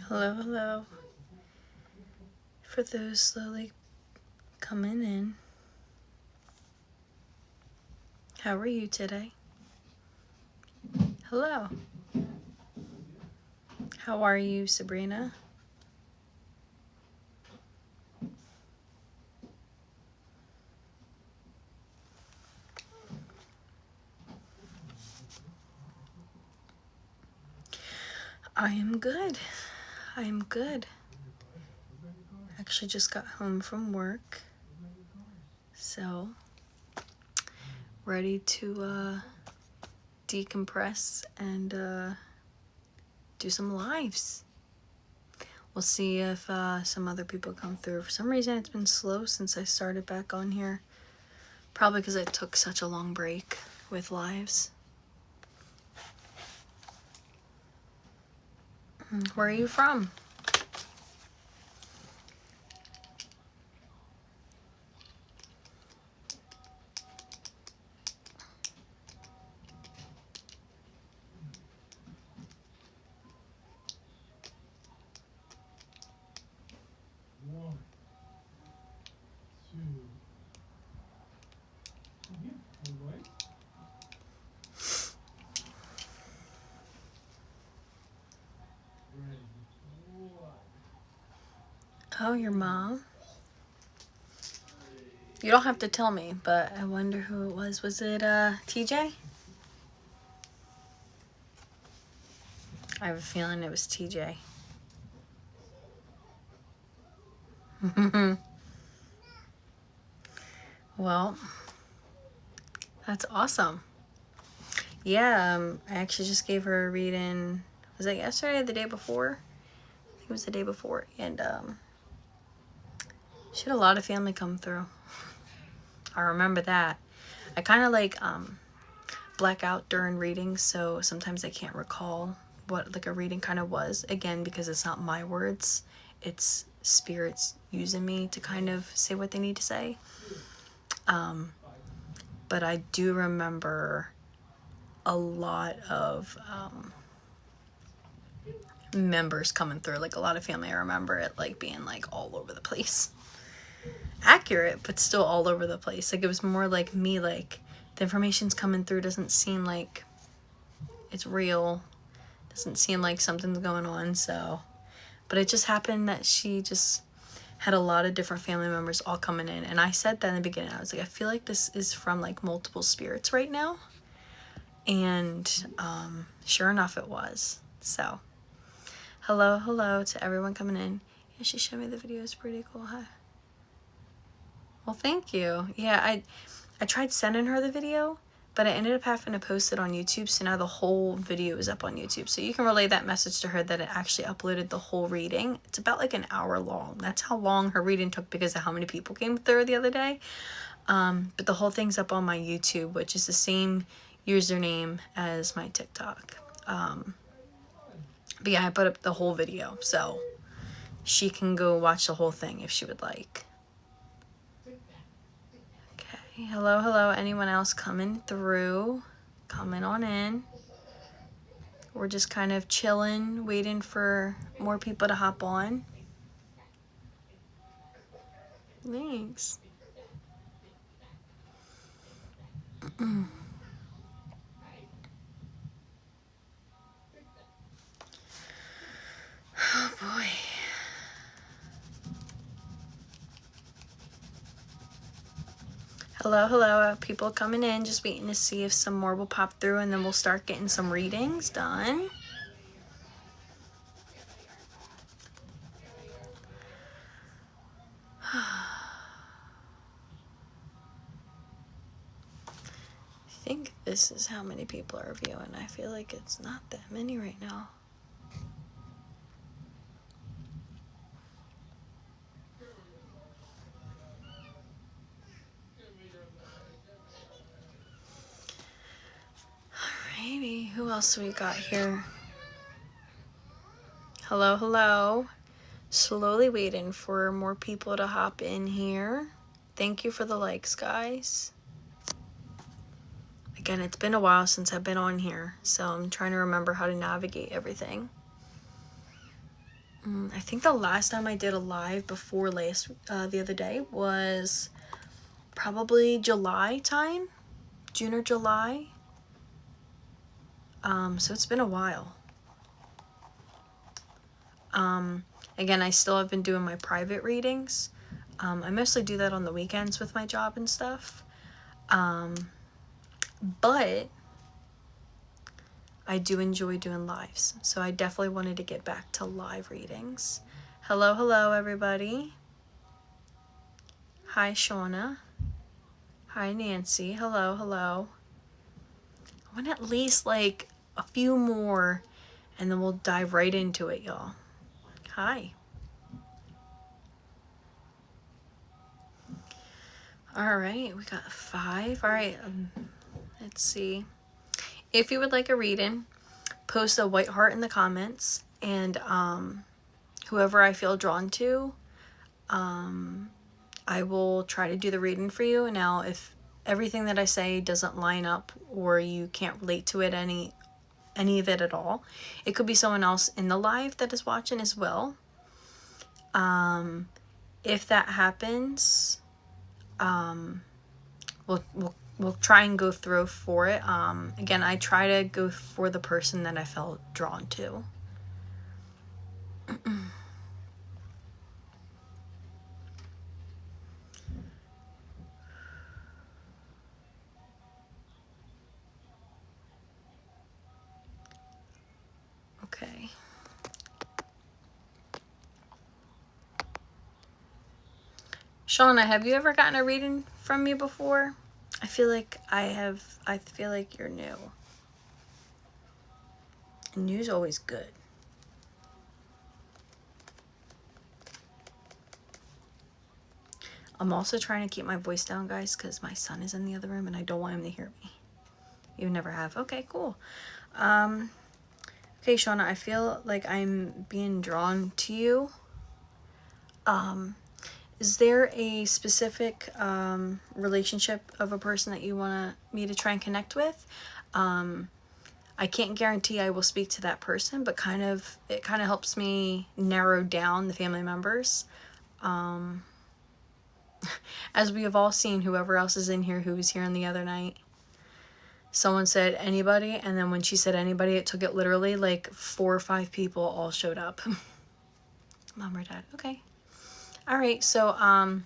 Hello, hello. For those slowly coming in, how are you today? Hello. How are you, Sabrina? I am good. I am good. Actually just got home from work. So, ready to decompress and do some lives. We'll see if some other people come through. For some reason, it's been slow since I started back on here. Probably because I took such a long break with lives. Where are you from? Oh, your mom? You don't have to tell me, but I wonder who it was. Was it TJ? I have a feeling it was TJ. Well, that's awesome. Yeah, I actually just gave her a reading. Was that yesterday or the day before? I think it was the day before. And she had a lot of family come through. I remember that. I kind of like black out during readings, so sometimes I can't recall what like a reading kind of was. Again, because it's not my words. It's spirits using me to kind of say what they need to say. But I do remember a lot of members coming through, like a lot of family. I remember it like being like all over the place. Accurate, but still all over the place. Like it was more like me, like the information's coming through, doesn't seem like it's real, doesn't seem like something's going on. So, but it just happened that she just had a lot of different family members all coming in, and I said that in the beginning. I was like, I feel like this is from like multiple spirits right now. And sure enough, it was. So hello to everyone coming in. Yeah, she showed me the video. It's pretty cool. Huh? Well, thank you. Yeah, I tried sending her the video, but I ended up having to post it on YouTube, so now the whole video is up on YouTube. So you can relay that message to her that it actually uploaded the whole reading. It's about like an hour long. That's how long her reading took because of how many people came through the other day. But the whole thing's up on my YouTube, which is the same username as my TikTok. But yeah, I put up the whole video, so she can go watch the whole thing if she would like. Okay, hello, anyone else coming through? Coming on in. We're just kind of chilling, waiting for more people to hop on. Thanks. Oh boy. Hello, people coming in, just waiting to see if some more will pop through, and then we'll start getting some readings done. I think this is how many people are viewing. I feel like it's not that many right now. Alrighty, who else we got here? Hello. Slowly waiting for more people to hop in here. Thank you for the likes, guys. Again, it's been a while since I've been on here, so I'm trying to remember how to navigate everything. I think the last time I did a live before the other day was probably July time, June or July. So it's been a while. Again, I still have been doing my private readings. I mostly do that on the weekends with my job and stuff. But I do enjoy doing lives. So I definitely wanted to get back to live readings. Hello, hello, everybody. Hi, Shauna. Hi, Nancy. Hello, hello. I want at least like a few more and then we'll dive right into it, y'all. Hi. All right, we got 5. All right, let's see. If you would like a reading, post a white heart in the comments, and whoever I feel drawn to, I will try to do the reading for you. Now, if everything that I say doesn't line up or you can't relate to it any of it at all, it could be someone else in the live that is watching as well. If that happens, we'll try and go through for it. Again, I try to go for the person that I felt drawn to. Okay. Shauna, have you ever gotten a reading from me before? I feel like I have. I feel like you're new. And new's always good. I'm also trying to keep my voice down, guys, because my son is in the other room and I don't want him to hear me. You never have. Okay, cool. Okay, Shauna, I feel like I'm being drawn to you. Is there a specific relationship of a person that you want me to try and connect with? I can't guarantee I will speak to that person, but it kind of helps me narrow down the family members. As we have all seen, whoever else is in here who was here on the other night, someone said anybody, and then when she said anybody, it took it literally like 4 or 5 people all showed up. Mom or dad. Okay. All right, so I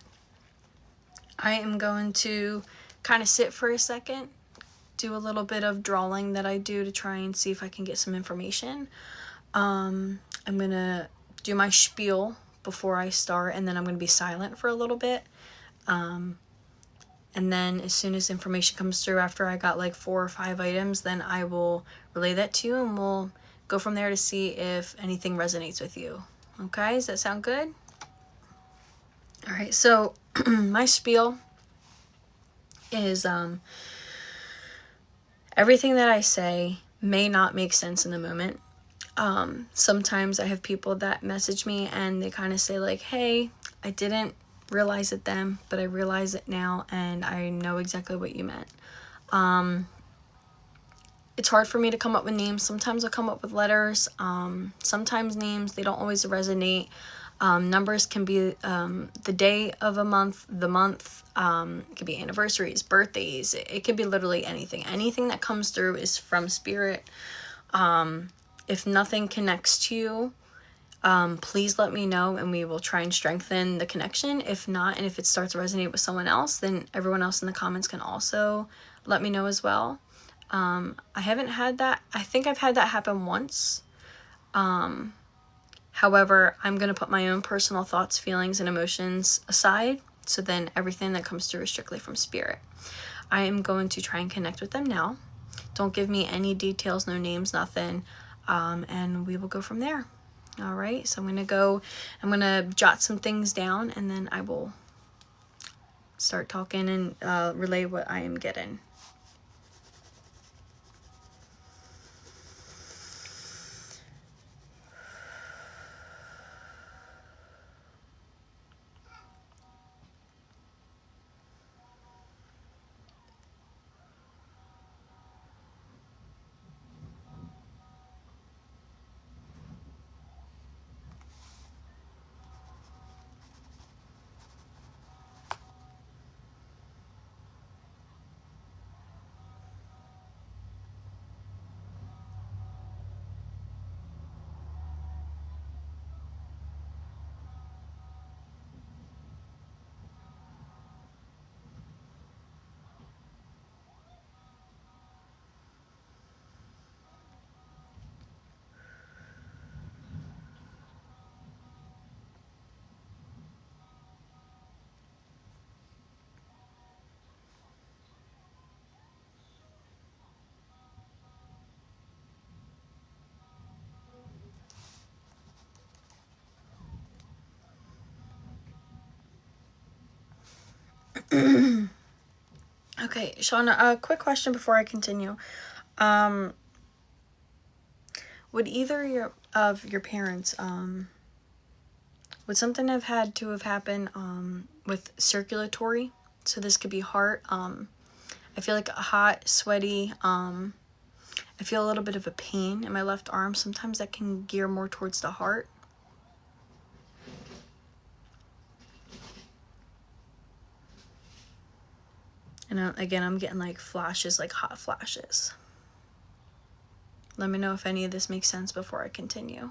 am going to kind of sit for a second, do a little bit of drawing that I do to try and see if I can get some information. I'm going to do my spiel before I start, and then I'm going to be silent for a little bit. And then as soon as information comes through after I got like 4 or 5 items, then I will relay that to you and we'll go from there to see if anything resonates with you. Okay, does that sound good? All right, so my spiel is everything that I say may not make sense in the moment. Sometimes I have people that message me and they kind of say like, hey, I didn't realize it then, but I realize it now and I know exactly what you meant. It's hard for me to come up with names. Sometimes I'll come up with letters. Sometimes names, they don't always resonate. Numbers can be the day of a month, the month. It could be anniversaries, birthdays. It could be literally anything. Anything that comes through is from spirit. If nothing connects to you, please let me know and we will try and strengthen the connection. If not, and if it starts to resonate with someone else, then everyone else in the comments can also let me know as well. I haven't had that. I think I've had that happen once. However, I'm going to put my own personal thoughts, feelings, and emotions aside. So then everything that comes through is strictly from spirit. I am going to try and connect with them now. Don't give me any details, no names, nothing. And we will go from there. All right. So I'm going to jot some things down and then I will start talking and relay what I am getting. Okay, Shauna, a quick question before I continue. Would either of your parents, would something have had to have happened with circulatory? So this could be heart. I feel like hot, sweaty. I feel a little bit of a pain in my left arm. Sometimes that can gear more towards the heart. And again, I'm getting like flashes, like hot flashes. Let me know if any of this makes sense before I continue.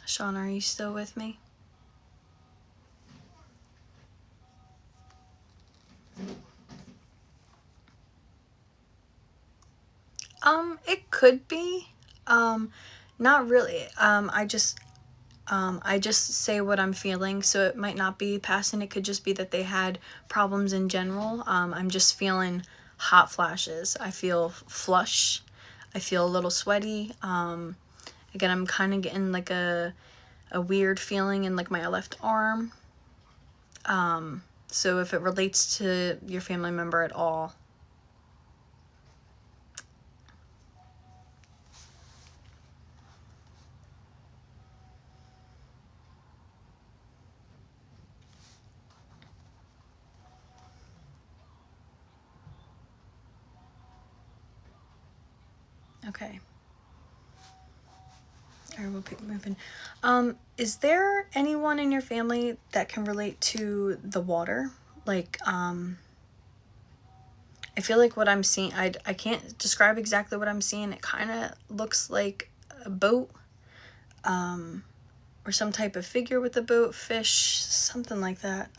Sean, are you still with me? It could be. Not really. I just say what I'm feeling, so it might not be passing. It could just be that they had problems in general. I'm just feeling hot flashes. I feel flush. I feel a little sweaty. Again, I'm kind of getting like a weird feeling in like my left arm. So if it relates to your family member at all. Okay. All right, we'll keep moving. Is there anyone in your family that can relate to the water? Like, I feel like what I'm seeing, I can't describe exactly what I'm seeing. It kind of looks like a boat, or some type of figure with a boat, fish, something like that.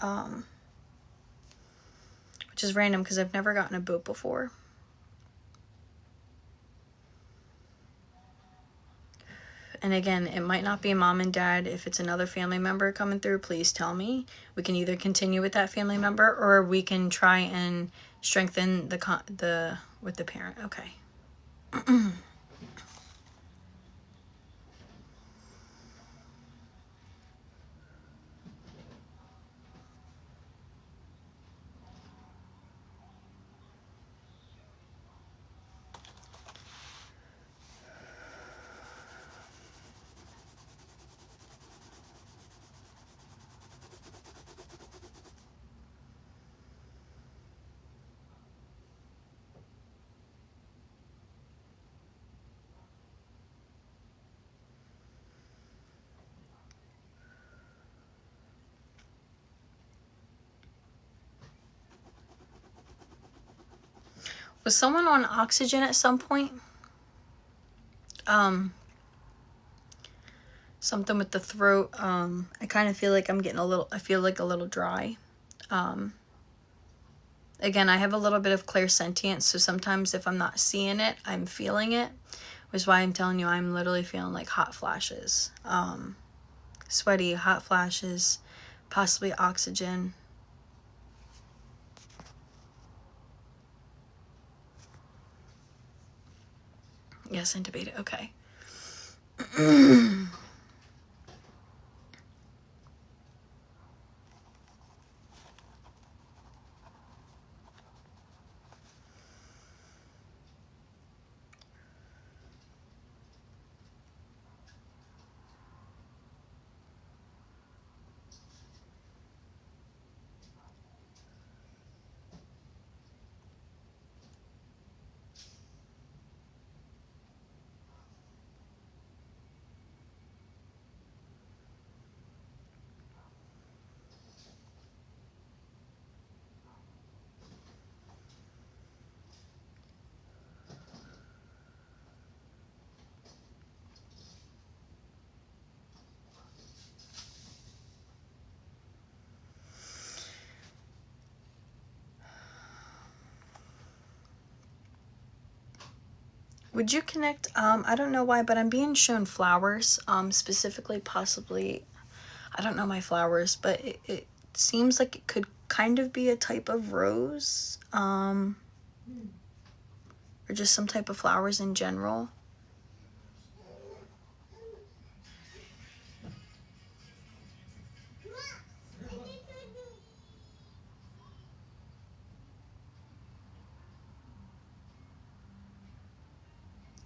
Which is random because I've never gotten a boat before. And again, it might not be mom and dad. If it's another family member coming through, please tell me. We can either continue with that family member, or we can try and strengthen with the parent. Okay. Was someone on oxygen at some point? Something with the throat. I kind of feel like I feel like a little dry. Again, I have a little bit of clairsentience, so sometimes if I'm not seeing it, I'm feeling it, which is why I'm telling you I'm literally feeling like hot flashes. Sweaty, hot flashes, possibly oxygen. Yes, intubated. Okay. Would you connect, I don't know why, but I'm being shown flowers, specifically, possibly, I don't know my flowers, but it seems like it could kind of be a type of rose. or just some type of flowers in general.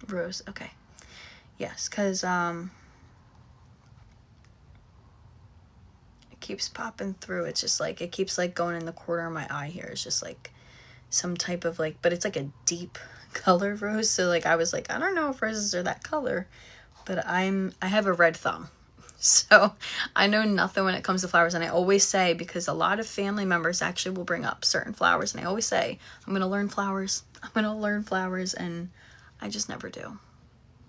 Rose, okay. Yes, because it keeps popping through. It's just like, it keeps like going in the corner of my eye here. It's just like some type of like, but it's like a deep color of rose. So like, I was like, I don't know if roses are that color, but I have a red thumb. So I know nothing when it comes to flowers. And I always say, because a lot of family members actually will bring up certain flowers, and I always say, I'm going to learn flowers. I'm going to learn flowers. And I just never do.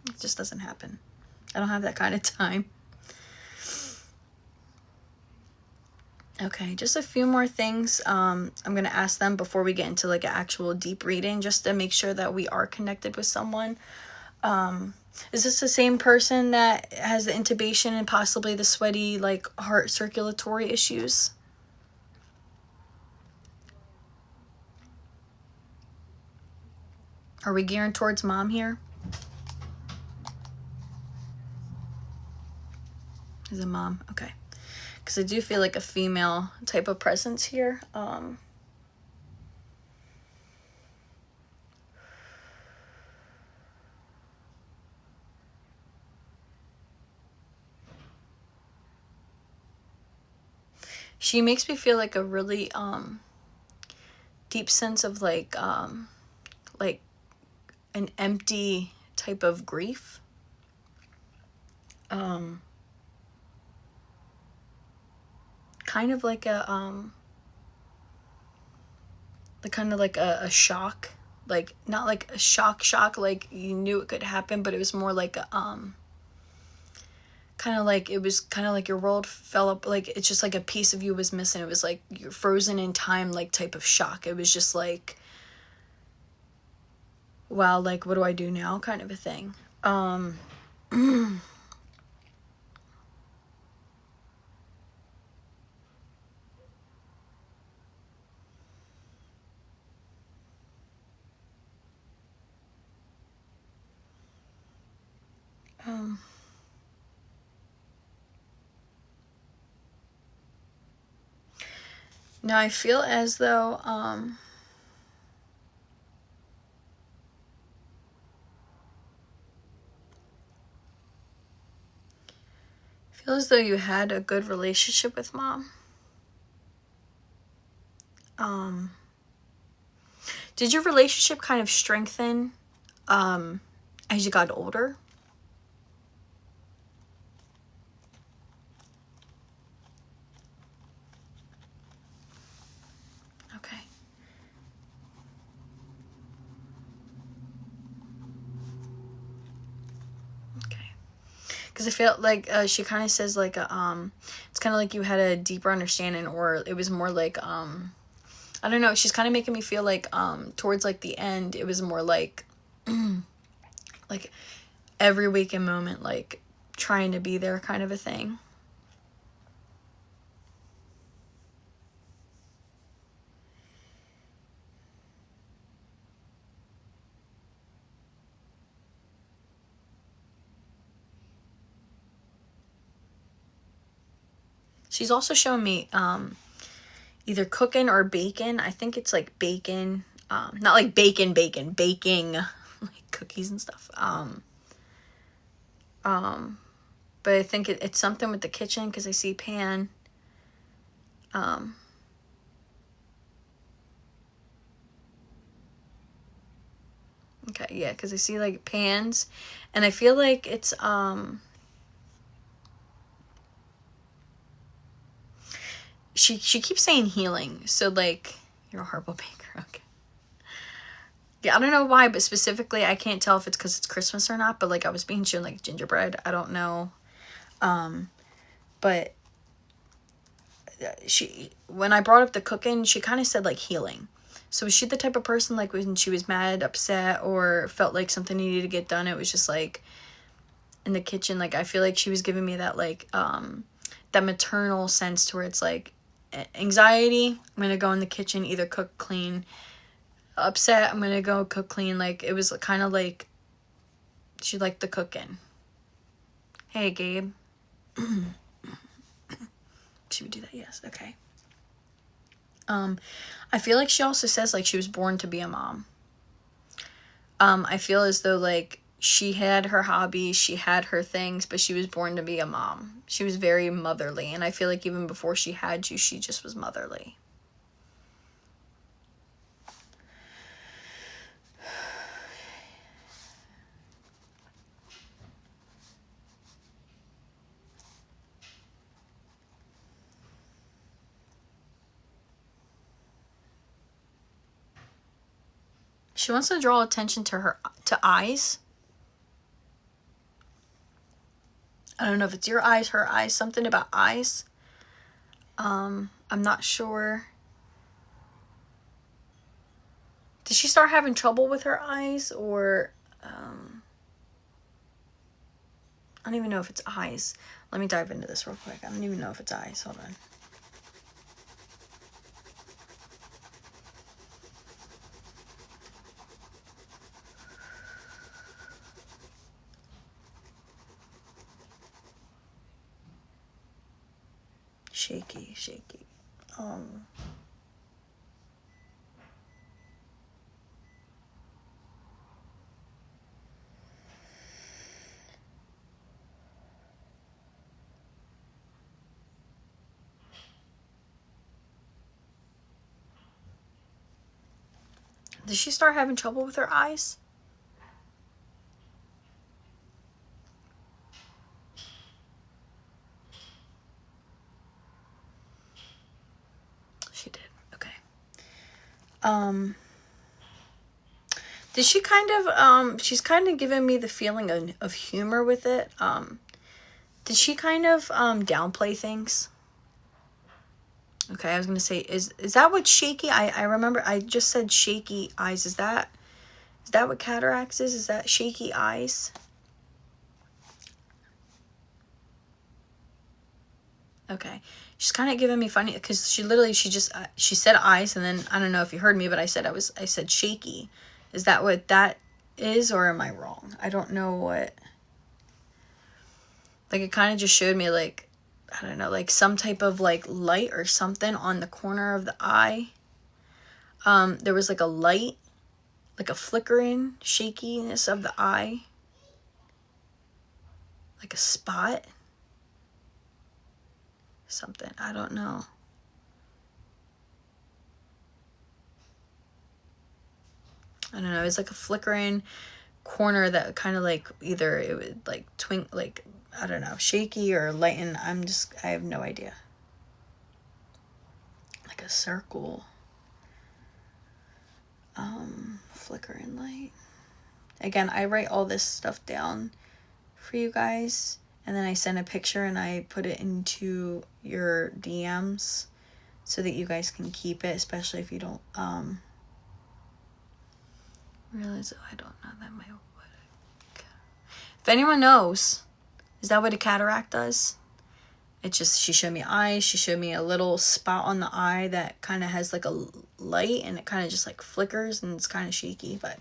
It just doesn't happen. I don't have that kind of time. Okay, just a few more things I'm going to ask them before we get into like an actual deep reading, just to make sure that we are connected with someone. Is this the same person that has the intubation and possibly the sweaty, like, heart circulatory issues? Are we gearing towards mom here? Is it mom? Okay. Because I do feel like a female type of presence here. She makes me feel like a really deep sense of like an empty type of grief. Kind of like a kind of like a shock, like not like a shock like you knew it could happen, but it was more like a kind of like, it was kind of like your world fell up, like it's just like a piece of you was missing. It was like you're frozen in time, like type of shock. It was just like, wow, like what do I do now kind of a thing. Now I feel as though feel as though you had a good relationship with mom. Did your relationship kind of strengthen as you got older? Okay. Okay. Because I felt like she kind of says like it's kind of like you had a deeper understanding, or it was more like I don't know, she's kind of making me feel like towards like the end it was more like like every waking moment, like trying to be there kind of a thing. She's also showing me either cooking or baking. I think it's like bacon, not like baking, baking like cookies and stuff. But I think it's something with the kitchen, because I see pan. Okay, yeah, because I see like pans, and I feel like it's she keeps saying healing, so like you're a horrible baker. Okay. Yeah, I don't know why, but specifically I can't tell if it's because it's Christmas or not, but like I was being shown like gingerbread. I don't know. But when I brought up the cooking, she kind of said like healing. So was she the type of person, like when she was mad, upset, or felt like something needed to get done, it was just like in the kitchen? Like I feel like she was giving me that like that maternal sense to where it's like anxiety, I'm gonna go in the kitchen, either cook, clean, upset, I'm gonna go cook clean. Like, it was kind of like she liked the cooking. Hey, Gabe. Should we do that? Yes. Okay. I feel like she also says, like, she was born to be a mom. I feel as though, like, she had her hobbies, she had her things, but she was born to be a mom. She was very motherly, and I feel like even before she had you, she just was motherly. She wants to draw attention to eyes. I don't know if it's your eyes, her eyes, something about eyes. I'm not sure. Did she start having trouble with her eyes, or I don't even know if it's eyes. Let me dive into this real quick. I don't even know if it's eyes. Hold on. Shaky. Did she start having trouble with her eyes? She did. Okay. Did she kind of, she's kind of giving me the feeling of humor with it. Did she kind of, downplay things? Okay, I was gonna say, is that what shaky? I remember I just said shaky eyes. Is that what cataracts is? Is that shaky eyes? Okay, she's kind of giving me funny because she said eyes, and then I don't know if you heard me, but I said shaky. Is that what that is, or am I wrong? I don't know what. Like, it kind of just showed me, like, I don't know, like some type of like light or something on the corner of the eye. There was like a light, like a flickering shakiness of the eye, like a spot, something, I don't know. I don't know, it's like a flickering corner that kind of like either it would like twink, like, I don't know, shaky or lighten. I have no idea. Like a circle. Flickering light. Again, I write all this stuff down for you guys, and then I send a picture and I put it into your DMs so that you guys can keep it, especially if you don't realize. I don't know that my. If anyone knows, is that what a cataract does? It's just, she showed me eyes. She showed me a little spot on the eye that kind of has like a light, and it kind of just like flickers, and it's kind of shaky. But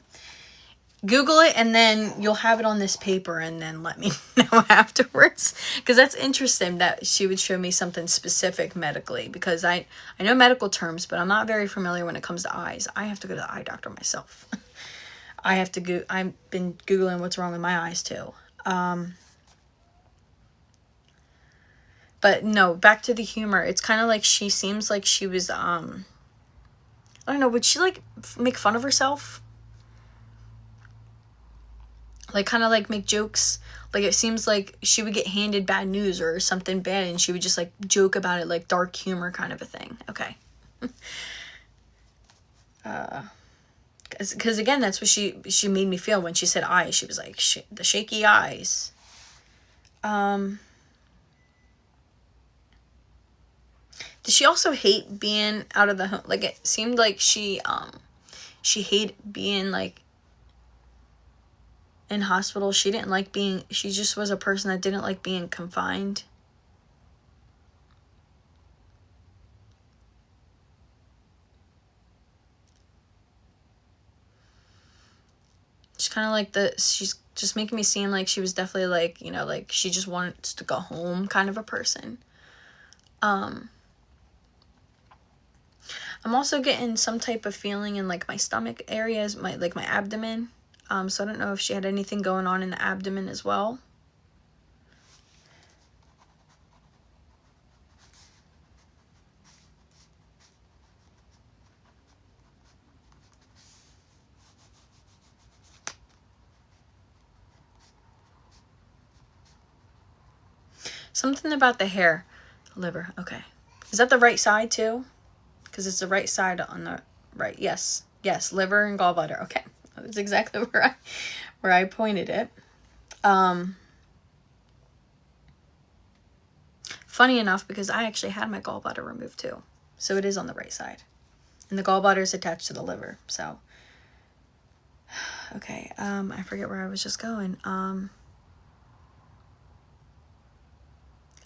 Google it, and then you'll have it on this paper, and then let me know afterwards, because that's interesting that she would show me something specific medically, because I know medical terms, but I'm not very familiar when it comes to eyes. I have to go to the eye doctor myself. I've been Googling what's wrong with my eyes too. But no, back to the humor. It's kind of like she seems like she was, I don't know, would she like make fun of herself? Like, kind of like make jokes. Like, it seems like she would get handed bad news or something bad, and she would just like joke about it, like dark humor kind of a thing. Okay. Because again, that's what she made me feel when she said eyes. She was like, the shaky eyes. Did she also hate being out of the home? Like, it seemed like she hated being like in hospital. She just was a person that didn't like being confined. She's kind of like she's just making me seem like she was definitely like, you know, like she just wants to go home kind of a person. I'm also getting some type of feeling in like my stomach areas, my abdomen. So I don't know if she had anything going on in the abdomen as well. Something about the hair. Liver, okay. Is that the right side too? Because it's the right side on the right. Yes, yes, liver and gallbladder. Okay, that's exactly where I pointed it. Funny enough, because I actually had my gallbladder removed too, so it is on the right side, and the gallbladder is attached to the liver. So, okay, I forget where I was just going.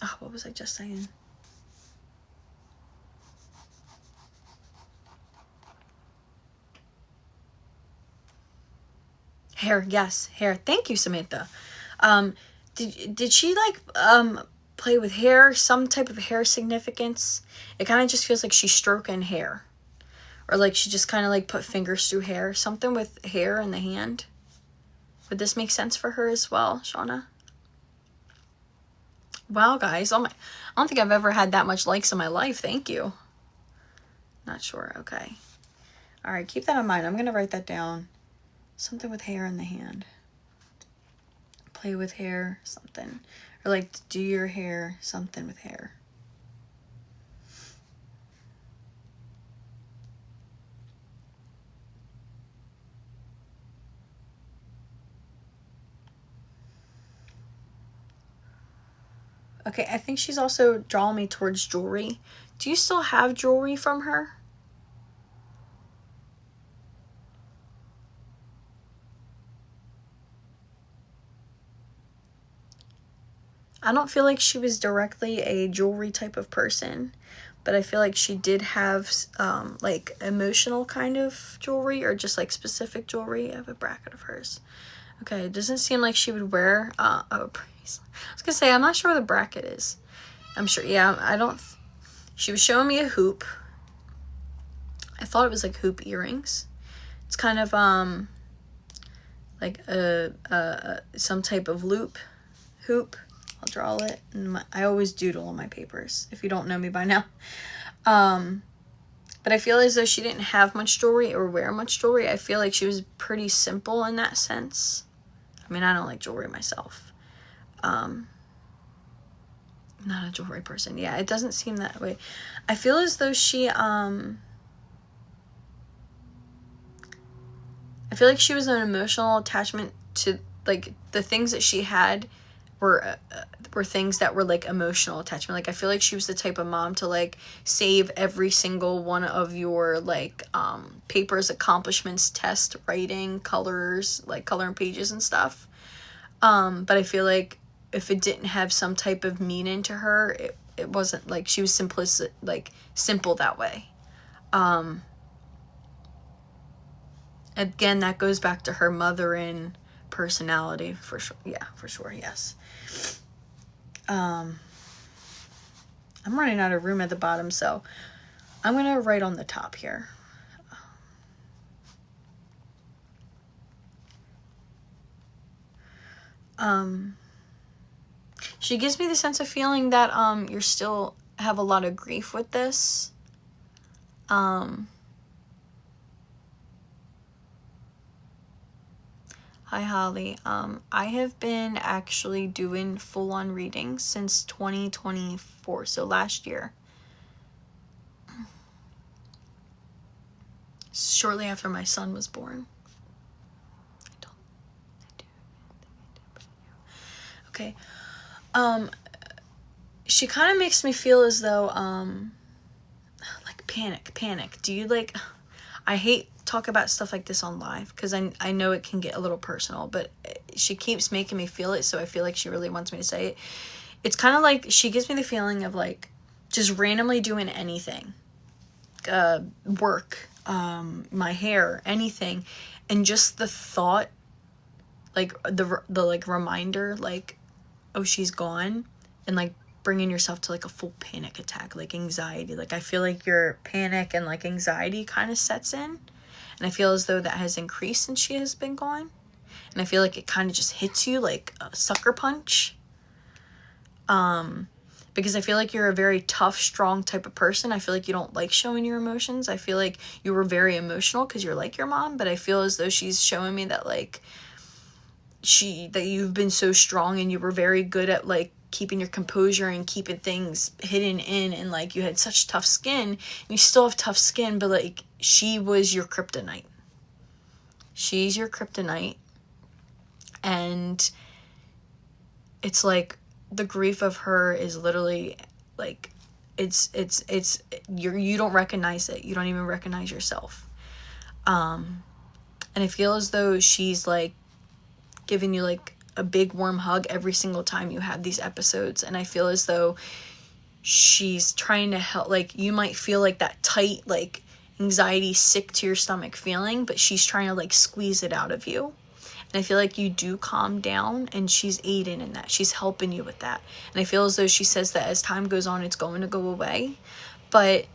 Oh, what was I just saying? Hair, yes, hair. Thank you, Samantha. Did she like play with hair, some type of hair significance? It kind of just feels like she's stroking hair, or like she just kind of like put fingers through hair, something with hair in the hand. Would this make sense for her as well, Shauna? Wow, guys, I don't think I've ever had that much likes in my life. Thank you. Not sure. Okay. All right, keep that in mind. I'm gonna write that down. Something with hair in the hand. Play with hair, something. Or like do your hair, something with hair. Okay, I think she's also drawing me towards jewelry. Do you still have jewelry from her? I don't feel like she was directly a jewelry type of person, but I feel like she did have like emotional kind of jewelry, or just like specific jewelry. I have a bracket of hers. Okay, it doesn't seem like she would wear a bracelet. I was gonna say, I'm not sure where the bracket is. I'm sure, yeah, I don't. She was showing me a hoop. I thought it was like hoop earrings. It's kind of like some type of loop hoop. I'll draw it. And I always doodle on my papers, if you don't know me by now. But I feel as though she didn't have much jewelry or wear much jewelry. I feel like she was pretty simple in that sense. I mean, I don't like jewelry myself. Not a jewelry person. Yeah, it doesn't seem that way. I feel as though she, I feel like she was an emotional attachment to, like, the things that she had were things that were like emotional attachment. Like, I feel like she was the type of mom to like save every single one of your like papers, accomplishments, test, writing, colors, like coloring pages and stuff. But I feel like if it didn't have some type of meaning to her, it wasn't like she was simplistic, like simple that way. Again, that goes back to her mothering personality for sure. Yeah, for sure. Yes. I'm running out of room at the bottom, so I'm gonna write on the top here. She gives me the sense of feeling that you're still have a lot of grief with this. Hi, Holly. I have been actually doing full-on readings since 2024, so last year. Shortly after my son was born. Okay. She kind of makes me feel as though, like panic. Do you like, I hate talk about stuff like this on live because I know it can get a little personal, but she keeps making me feel it, so I feel like she really wants me to say it. It's kind of like she gives me the feeling of like just randomly doing anything, work, my hair, anything, and just the thought like the like reminder, like, oh, she's gone, and like bringing yourself to like a full panic attack, like anxiety. Like I feel like your panic and like anxiety kind of sets in, and I feel as though that has increased since she has been gone. And I feel like it kind of just hits you like a sucker punch. Because I feel like you're a very tough, strong type of person. I feel like you don't like showing your emotions. I feel like you were very emotional because you're like your mom, but I feel as though she's showing me that like that you've been so strong and you were very good at like keeping your composure and keeping things hidden in, and like you had such tough skin. And you still have tough skin, but like she was your kryptonite. She's your kryptonite. And it's like the grief of her is literally like it's you don't recognize it. You don't even recognize yourself. And I feel as though she's like giving you like a big warm hug every single time you have these episodes, and I feel as though she's trying to help. Like you might feel like that tight, like anxiety, sick to your stomach feeling, but she's trying to like squeeze it out of you. And I feel like you do calm down, and she's aiding in that. She's helping you with that. And I feel as though she says that as time goes on, it's going to go away. But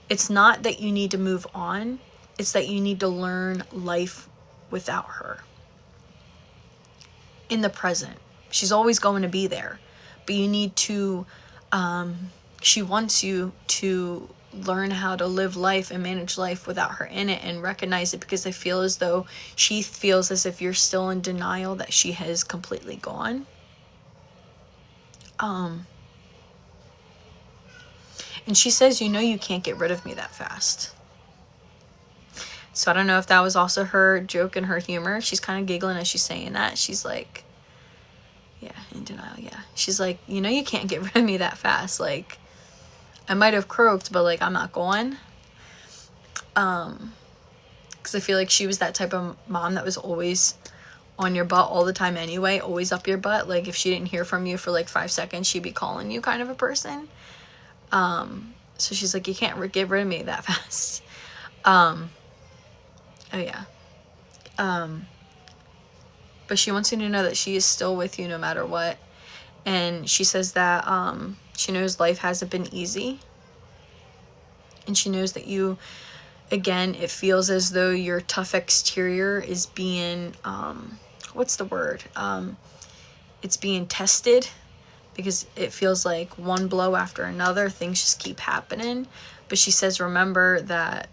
it's not that you need to move on. It's that you need to learn life without her. In the present. She's always going to be there. But you need to, she wants you to learn how to live life and manage life without her in it, and recognize it, because I feel as though she feels as if you're still in denial that she has completely gone. And she says, you know, you can't get rid of me that fast. So I don't know if that was also her joke and her humor. She's kind of giggling as she's saying that. She's like, yeah, in denial, yeah. She's like, you know, you can't get rid of me that fast. Like, I might have croaked, but like I'm not going. Because I feel like she was that type of mom that was always on your butt all the time anyway, always up your butt. Like if she didn't hear from you for like 5 seconds, she'd be calling you, kind of a person. So she's like, you can't get rid of me that fast. Oh yeah. But she wants you to know that she is still with you no matter what. And she says that she knows life hasn't been easy. And she knows that you, again, it feels as though your tough exterior is being, what's the word? It's being tested, because it feels like one blow after another, things just keep happening. But she says, remember that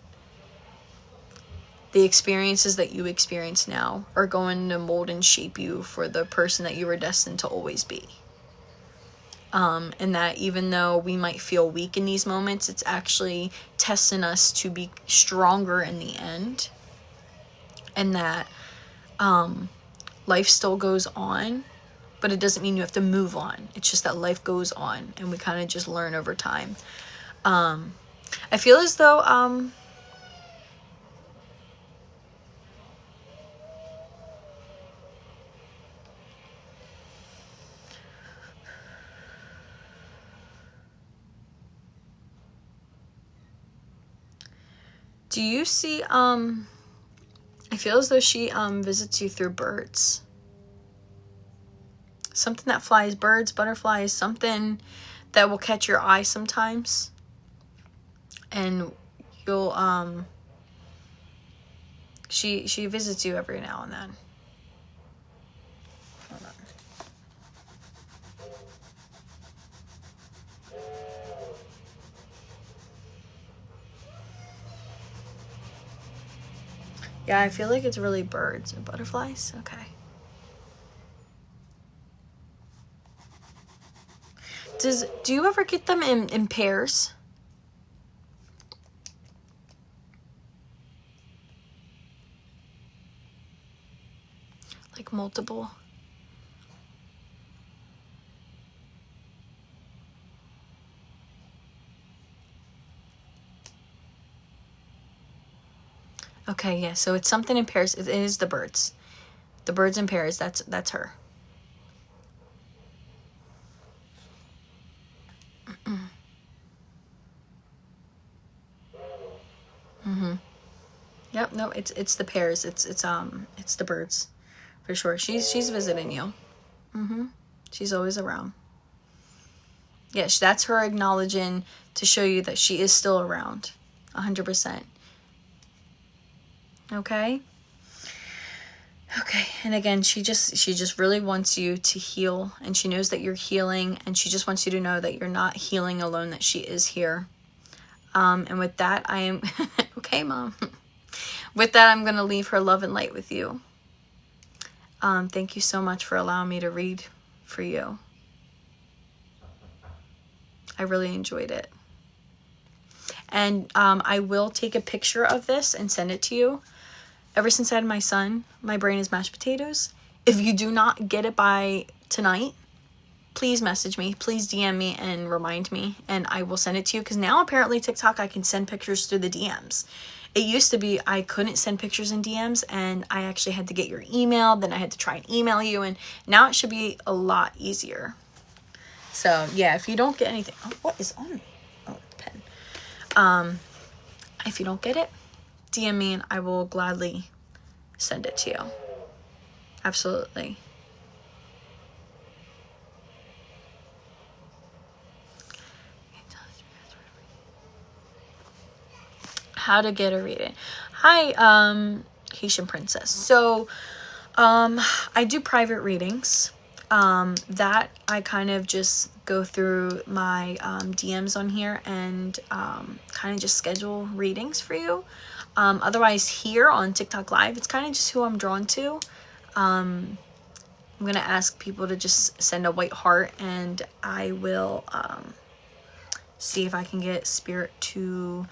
the experiences that you experience now are going to mold and shape you for the person that you were destined to always be. And that even though we might feel weak in these moments, it's actually testing us to be stronger in the end. And that life still goes on, but it doesn't mean you have to move on. It's just that life goes on, and we kind of just learn over time. I feel as though do you see, I feel as though she visits you through birds. Something that flies, birds, butterflies, something that will catch your eye sometimes. And you'll, she visits you every now and then. Hold on. Yeah, I feel like it's really birds and butterflies. Okay. Do you ever get them in pairs? Like multiple? Okay, yeah, so it's something in pairs. It is the birds. The birds in pairs, that's her. Yep, no, it's the pairs. It's the birds For sure. She's visiting you. She's always around. Yes, that's her acknowledging to show you that she is still around. 100%. Okay? Okay, and again, she just really wants you to heal, and she knows that you're healing, and she just wants you to know that you're not healing alone, that she is here. And with that, I am... Okay, Mom. With that, I'm going to leave her love and light with you. Thank you so much for allowing me to read for you. I really enjoyed it. And I will take a picture of this and send it to you. Ever since I had my son, my brain is mashed potatoes. If you do not get it by tonight, please message me. Please DM me and remind me, and I will send it to you. Because now apparently TikTok, I can send pictures through the DMs. It used to be I couldn't send pictures in DMs, and I actually had to get your email. Then I had to try and email you, and now it should be a lot easier. So yeah, if you don't get anything... Oh, what is on me? Oh, the pen. If you don't get it, DM me and I will gladly send it to you. Absolutely. How to get a reading. Hi, Haitian Princess. So, I do private readings. That I kind of just go through my DMs on here and kind of just schedule readings for you. Otherwise, here on TikTok Live, it's kind of just who I'm drawn to. I'm going to ask people to just send a white heart, and I will see if I can get Spirit to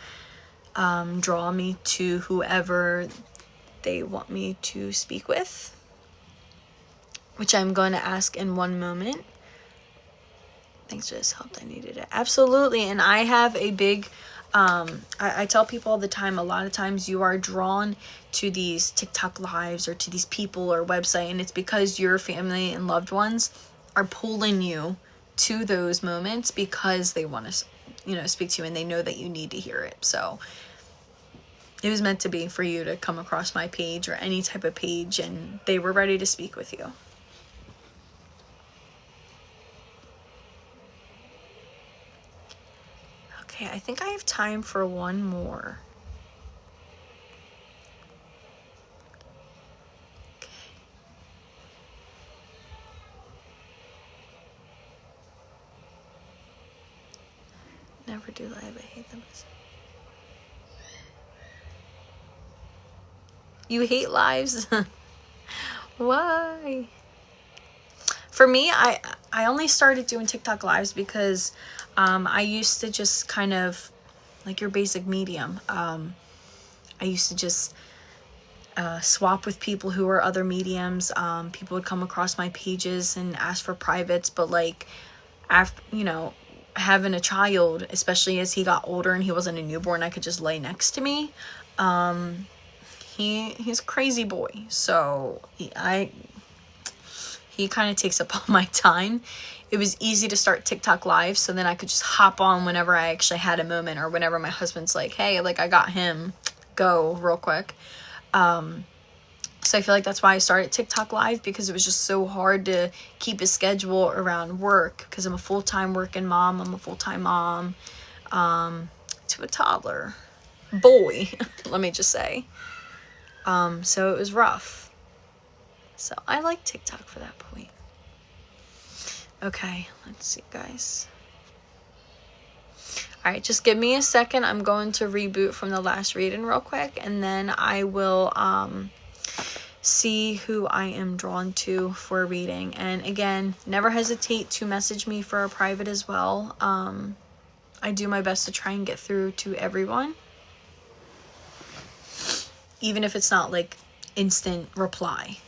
draw me to whoever they want me to speak with, which I'm going to ask in one moment. Thanks for this help. I needed it. Absolutely. And I have a big... I tell people all the time, a lot of times you are drawn to these TikTok lives or to these people or website, and it's because your family and loved ones are pulling you to those moments because they want to, speak to you, and they know that you need to hear it. So it was meant to be for you to come across my page or any type of page, and they were ready to speak with you. Okay, I think I have time for one more. Okay. Never do live, I hate them. You hate lives? Why? For me, I only started doing TikTok lives because I used to just kind of, like your basic medium, I used to just swap with people who were other mediums. People would come across my pages and ask for privates, but like, after, having a child, especially as he got older and he wasn't a newborn, I could just lay next to me. He's a crazy boy, so he kind of takes up all my time. It was easy to start TikTok live, so then I could just hop on whenever I actually had a moment, or whenever my husband's like, hey, like I got him, go real quick. So I feel like that's why I started TikTok live, because it was just so hard to keep a schedule around work, because I'm a full-time working mom. I'm a full-time mom to a toddler boy, let me just say. So it was rough. So I like TikTok for that point. Okay, let's see, guys. All right, just give me a second. I'm going to reboot from the last reading real quick, and then I will see who I am drawn to for a reading. And again, never hesitate to message me for a private as well. I do my best to try and get through to everyone, even if it's not like instant reply.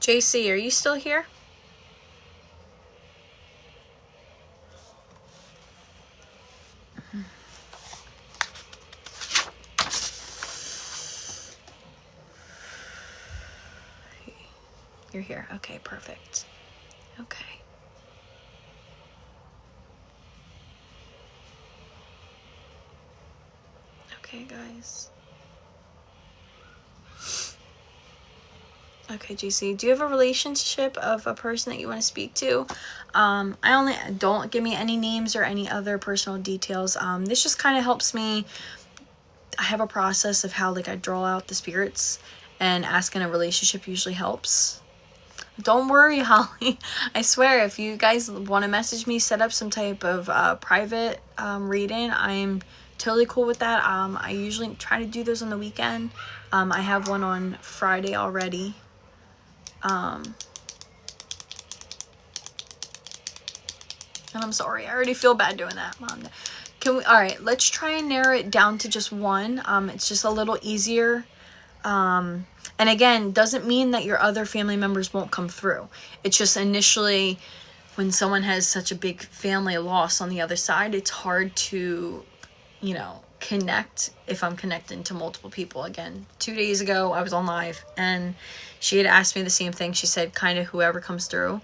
JC, are you still here? You're here. Okay, perfect. Okay. Okay, guys. Okay, GC, do you have a relationship of a person that you want to speak to? Don't give me any names or any other personal details. This just kind of helps me. I have a process of how like I draw out the spirits, and asking a relationship usually helps. Don't worry, Holly. I swear, if you guys want to message me, set up some type of private reading, I'm totally cool with that. I usually try to do those on the weekend. I have one on Friday already. And I'm sorry, I already feel bad doing that, Mom. All right, let's try and narrow it down to just one. It's just a little easier. And again, doesn't mean that your other family members won't come through. It's just initially, when someone has such a big family loss on the other side, it's hard to, connect if I'm connecting to multiple people. Again, 2 days ago, I was on live, and she had asked me the same thing. She said, kind of whoever comes through.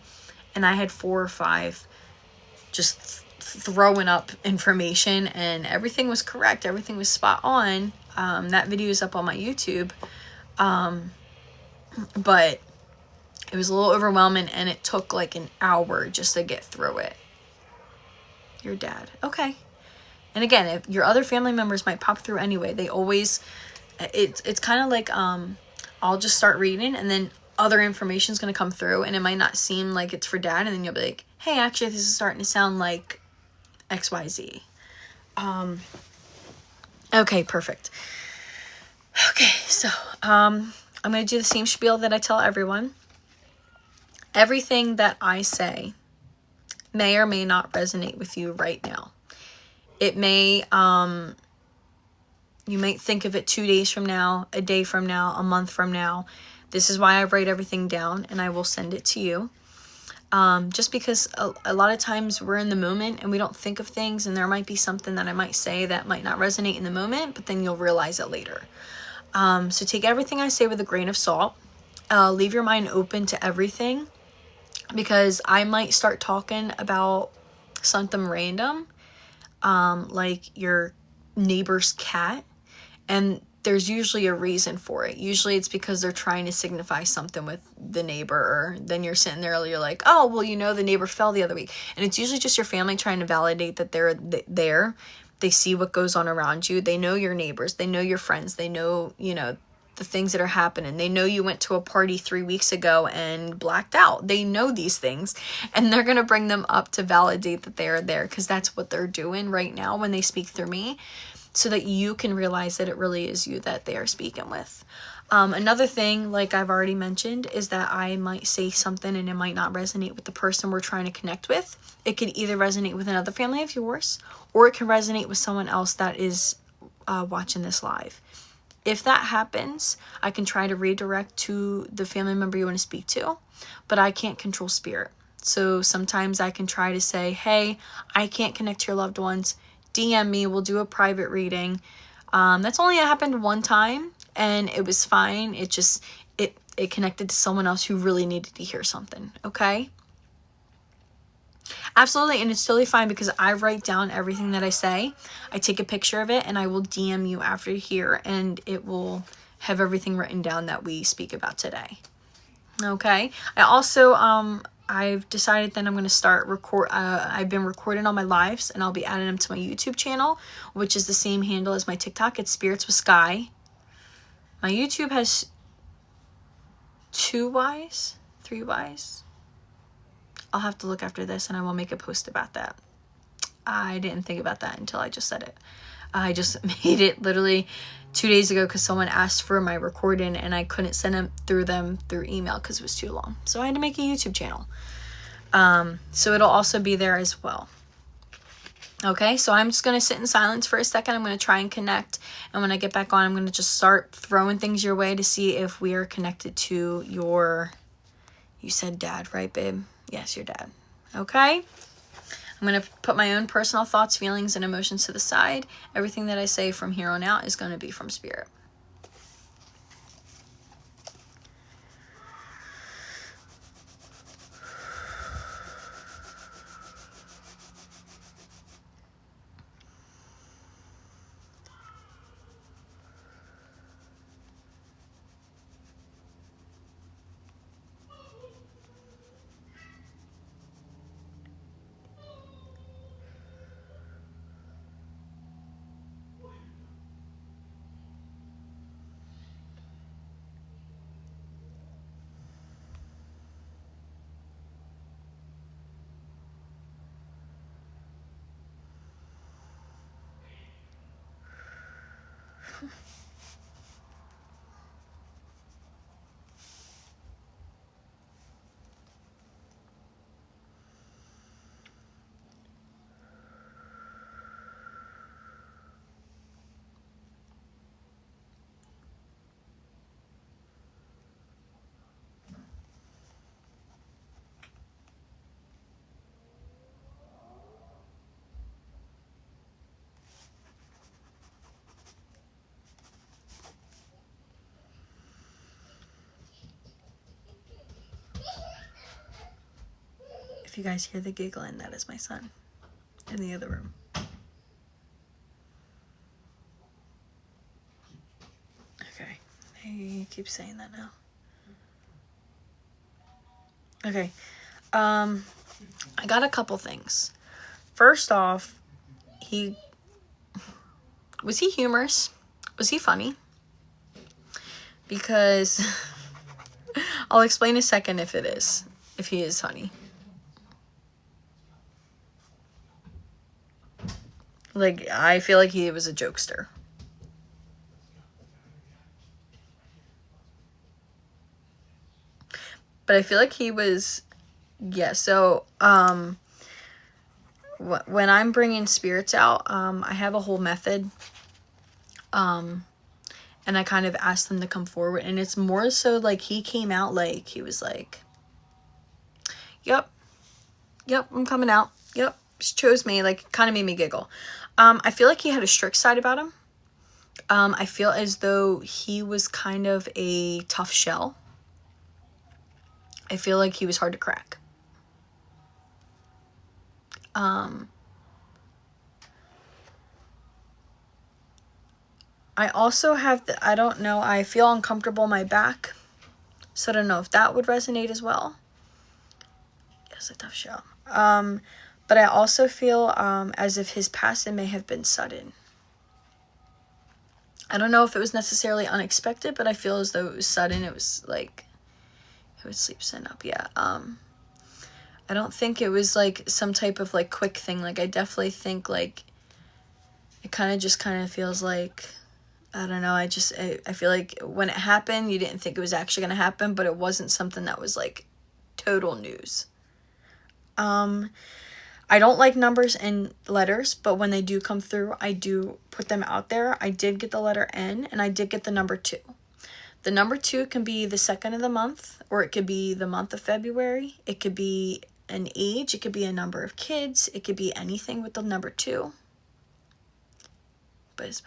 And I had 4 or 5 just throwing up information, and everything was correct. Everything was spot on. That video is up on my YouTube. But it was a little overwhelming, and it took like an hour just to get through it. Your dad. Okay. And again, if your other family members might pop through anyway, they always, it's kind of like, I'll just start reading, and then other information is going to come through, and it might not seem like it's for dad. And then you'll be like, hey, actually, this is starting to sound like XYZ. Okay, perfect. Okay, so, I'm going to do the same spiel that I tell everyone. Everything that I say may or may not resonate with you right now. It may, you might think of it 2 days from now, a day from now, a month from now. This is why I write everything down, and I will send it to you. Just because a lot of times we're in the moment and we don't think of things, and there might be something that I might say that might not resonate in the moment, but then you'll realize it later. So take everything I say with a grain of salt. Leave your mind open to everything, because I might start talking about something random, like your neighbor's cat, and there's usually a reason for it. Usually it's because they're trying to signify something with the neighbor, or then you're sitting there, you're like, oh, well, the neighbor fell the other week. And it's usually just your family trying to validate that they're there. They see what goes on around you. They know your neighbors. They know your friends. They know, the things that are happening. They know you went to a party 3 weeks ago and blacked out. They know these things, and they're going to bring them up to validate that they're there, because that's what they're doing right now when they speak through me, so that you can realize that it really is you that they are speaking with. Another thing, like I've already mentioned, is that I might say something and it might not resonate with the person we're trying to connect with. It could either resonate with another family of yours, or it can resonate with someone else that is watching this live. If that happens, I can try to redirect to the family member you want to speak to, but I can't control spirit. So sometimes I can try to say, hey, I can't connect to your loved ones. DM me, we'll do a private reading. That's only happened one time, and it was fine. It just, it connected to someone else who really needed to hear something, okay? Absolutely, and it's totally fine, because I write down everything that I say. I take a picture of it, and I will DM you after here, and it will have everything written down that we speak about today. Okay? I also, I've decided that I'm going to start I've been recording all my lives, and I'll be adding them to my YouTube channel, which is the same handle as my TikTok. It's Spirits with Sky. My YouTube has 2 Ys, 3 Ys. I'll have to look after this, and I will make a post about that. I didn't think about that until I just said it. I just made it literally 2 days ago because someone asked for my recording, and I couldn't send them through email because it was too long. So I had to make a YouTube channel. So it'll also be there as well. Okay, so I'm just going to sit in silence for a second. I'm going to try and connect. And when I get back on, I'm going to just start throwing things your way to see if we are connected to your You said dad, right, babe? Yes, your dad. Okay? I'm going to put my own personal thoughts, feelings, and emotions to the side. Everything that I say from here on out is going to be from spirit. If you guys hear the giggling, that is my son in the other room. Okay, I keep saying that now. Okay, I got a couple things. First off, was he humorous? Was he funny? Because I'll explain in a second if he is funny. Like, I feel like he was a jokester. But I feel like he was, yeah, so, when I'm bringing spirits out, I have a whole method, and I kind of asked them to come forward, and it's more so, like, he came out, like, he was like, yep, I'm coming out, yep, just chose me, like, kind of made me giggle. I feel like he had a strict side about him. I feel as though he was kind of a tough shell. I feel like he was hard to crack. I also have, I don't know, I feel uncomfortable in my back. So I don't know if that would resonate as well. Yes, a tough shell. But I also feel as if his passing may have been sudden. I don't know if it was necessarily unexpected, but I feel as though it was sudden. It was like, it would sleep sitting up, yeah. I don't think it was like some type of like quick thing. Like, I definitely think like it kind of feels like, I don't know, I feel like when it happened, you didn't think it was actually going to happen, but it wasn't something that was like total news. I don't like numbers and letters, but when they do come through, I do put them out there. I did get the letter N, and I did get the number 2. The number 2 can be the second of the month, or it could be the month of February. It could be an age. It could be a number of kids. It could be anything with the number 2. But it's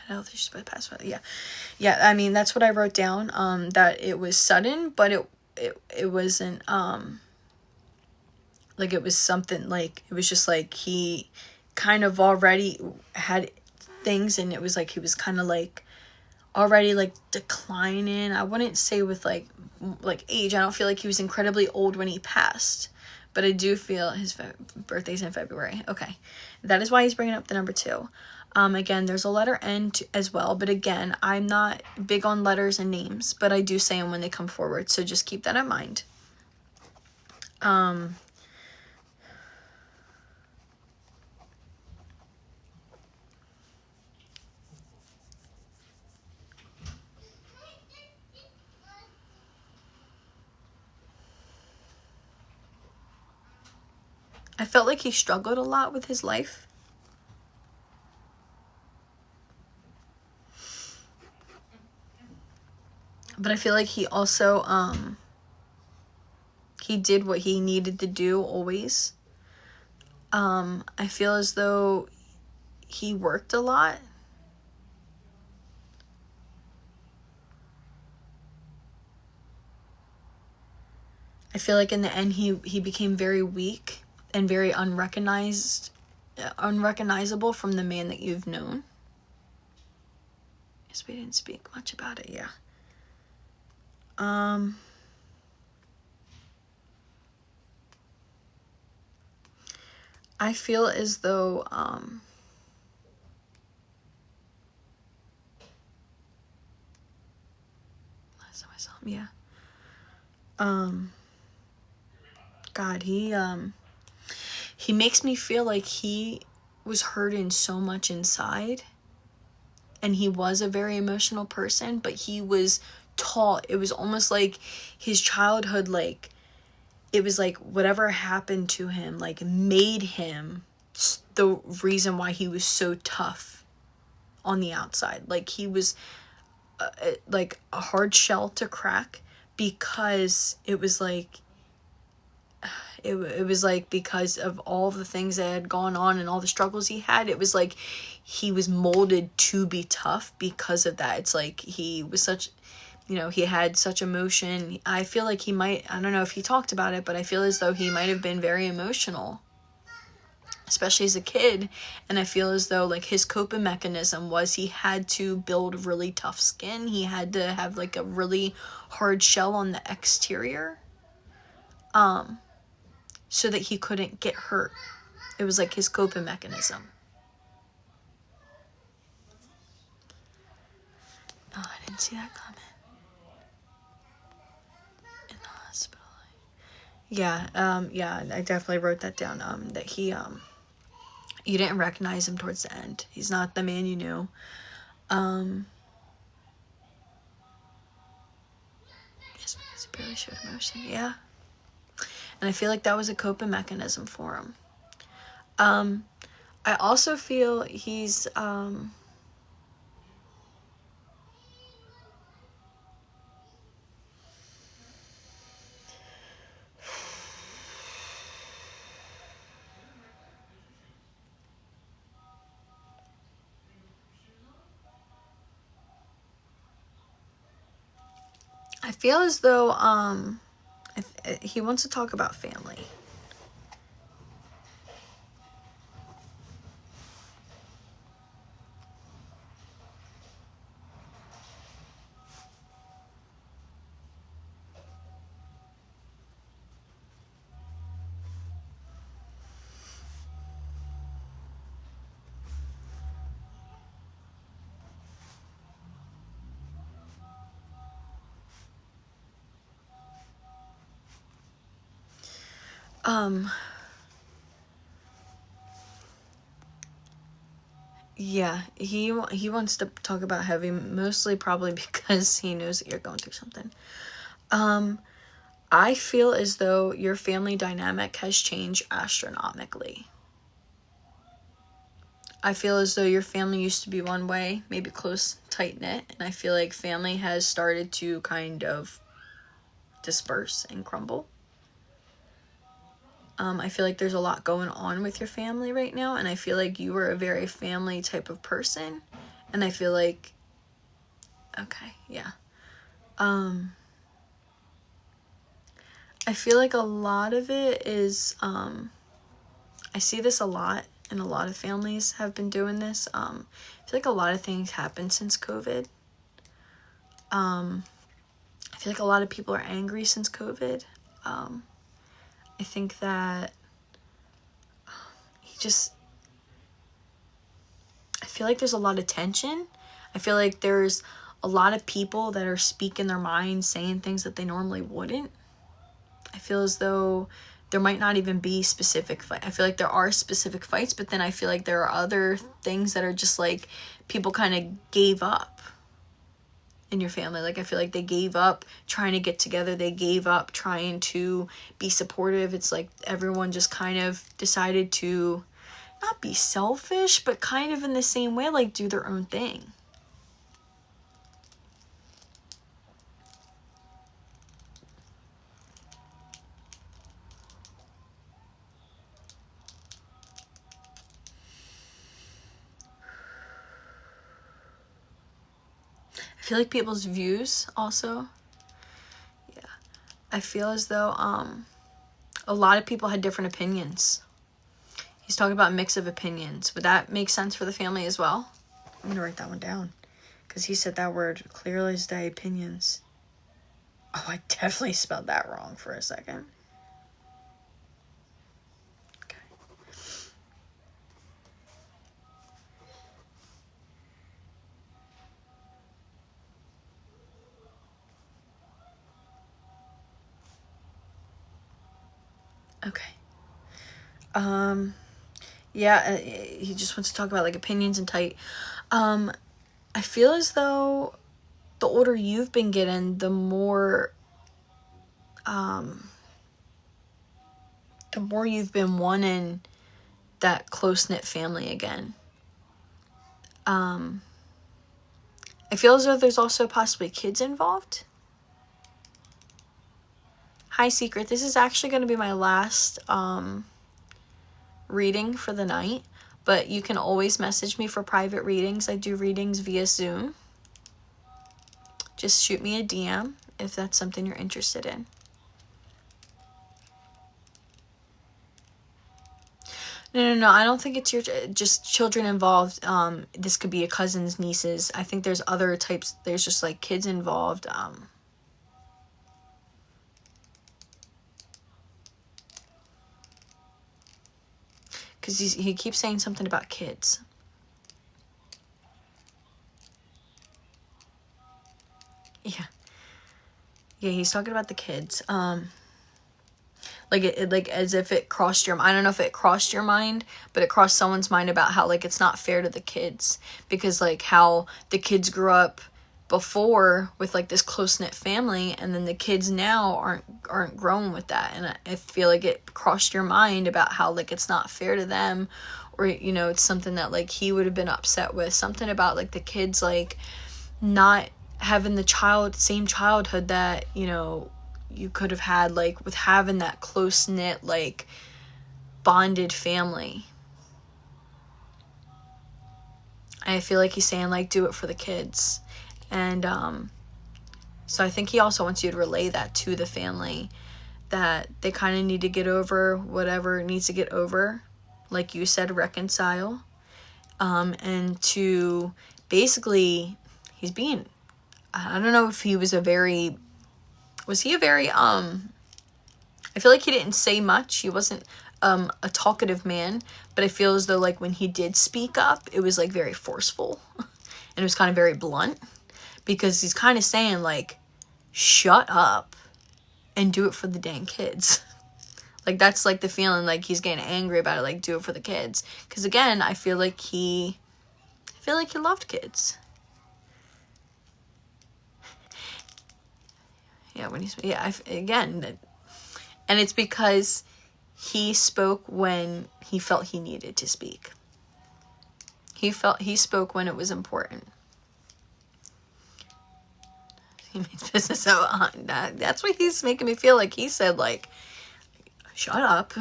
health issues by the past. Yeah. I mean, that's what I wrote down. That it was sudden, but it wasn't. Like, it was something, like, it was just like he kind of already had things, and it was like he was kind of like already like declining. I wouldn't say with like age. I don't feel like he was incredibly old when he passed, but I do feel his birthday's in February. Okay, that is why he's bringing up the number 2. Again, there's a letter N as well, but again, I'm not big on letters and names, but I do say them when they come forward, so just keep that in mind. I felt like he struggled a lot with his life. But I feel like he also, He did what he needed to do always. I feel as though he worked a lot. I feel like in the end he became very weak and very unrecognizable from the man that you've known. Yes, we didn't speak much about it, yeah. I feel as though last time I saw him, yeah. God, he makes me feel like he was hurting so much inside, and he was a very emotional person, but he was taught, it was almost like his childhood, like, it was like whatever happened to him, like, made him the reason why he was so tough on the outside. Like, he was like a hard shell to crack, because it was like, it was like, because of all the things that had gone on and all the struggles he had, it was like he was molded to be tough because of that. It's like he was such, you know, he had such emotion. I feel like he might, I don't know if he talked about it, but I feel as though he might have been very emotional, especially as a kid. And I feel as though, like, his coping mechanism was he had to build really tough skin. He had to have like a really hard shell on the exterior, so that he couldn't get hurt. It was like his coping mechanism. Oh, I didn't see that comment. In the hospital. Yeah, yeah, I definitely wrote that down. That he, you didn't recognize him towards the end. He's not the man you knew. Yes, because he barely showed emotion. Yeah. And I feel like that was a coping mechanism for him. I also feel he's, I feel as though, he wants to talk about family. Yeah, he wants to talk about heavy, mostly probably because he knows that you're going through something. I feel as though your family dynamic has changed astronomically. I feel as though your family used to be one way, maybe close, tight-knit, and I feel like family has started to kind of disperse and crumble. I feel like there's a lot going on with your family right now, and I feel like you were a very family type of person, and I feel like, okay, yeah. I feel like a lot of it is, I see this a lot, and a lot of families have been doing this. I feel like a lot of things happened since COVID. I feel like a lot of people are angry since COVID. I think that I feel like there's a lot of tension. I feel like there's a lot of people that are speaking their minds, saying things that they normally wouldn't. I feel as though there might not even be specific fight. I feel like there are specific fights, but then I feel like there are other things that are just like people kind of gave up in your family. Like, I feel like they gave up trying to get together. They gave up trying to be supportive. It's like everyone just kind of decided to not be selfish, but kind of in the same way, like, do their own thing. I feel like people's views also. Yeah. I feel as though a lot of people had different opinions. He's talking about a mix of opinions. Would that make sense for the family as well? I'm going to write that one down. Because he said that word clearly as day, opinions. Oh, I definitely spelled that wrong for a second. Okay. Okay. Yeah, he just wants to talk about like opinions and tight. I feel as though the older you've been getting, the more you've been wanting that close-knit family again. I feel as though there's also possibly kids involved. Hi, Secret. This is actually going to be my last reading for the night, but you can always message me for private readings. I do readings via Zoom. Just shoot me a DM if that's something you're interested in. No. I don't think it's just children involved. This could be a cousin's, nieces. I think there's other types. There's just like kids involved. Because he keeps saying something about kids. Yeah. Yeah, he's talking about the kids. Like like as if it crossed your, I don't know if it crossed your mind, but it crossed someone's mind about how like it's not fair to the kids, because like how the kids grew up before with like this close-knit family, and then the kids now aren't grown with that. And I feel like it crossed your mind about how like it's not fair to them, or you know, it's something that like he would have been upset with, something about like the kids like not having the same childhood that, you know, you could have had like with having that close-knit like bonded family. I feel like he's saying like do it for the kids. And so I think he also wants you to relay that to the family, that they kind of need to get over whatever needs to get over, like you said, reconcile, and to basically, he's being, I don't know if he was a very, I feel like he didn't say much. He wasn't a talkative man, but I feel as though like when he did speak up, it was like very forceful and it was kind of very blunt, because he's kind of saying like, shut up and do it for the dang kids. Like that's like the feeling, like he's getting angry about it, like do it for the kids. Because again, I feel like he loved kids. Yeah, when he's, yeah, again, and it's because he spoke when he felt he needed to speak. He spoke when it was important. He makes business out of that. That's what he's making me feel like. He said like, shut up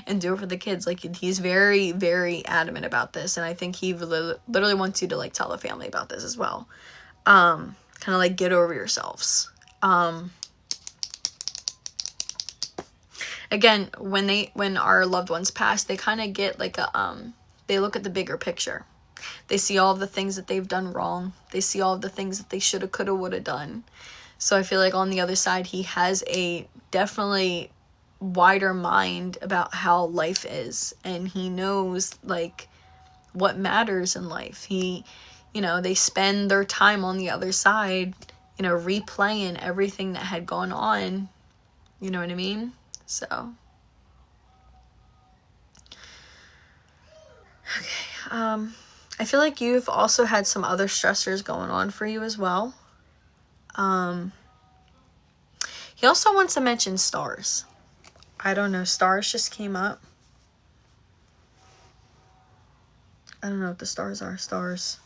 and do it for the kids. Like he's very, very adamant about this, and I think he literally wants you to like tell the family about this as well. Kind of like get over yourselves. Again, when our loved ones pass, they kind of get like a they look at the bigger picture. They see all of the things that they've done wrong. They see all of the things that they shoulda, coulda, woulda done. So I feel like on the other side, he has a definitely wider mind about how life is, and he knows like what matters in life. He, you know, they spend their time on the other side, you know, replaying everything that had gone on. You know what I mean? So, okay. I feel like you've also had some other stressors going on for you as well. He also wants to mention stars. I don't know. Stars just came up. I don't know what the stars are. Stars.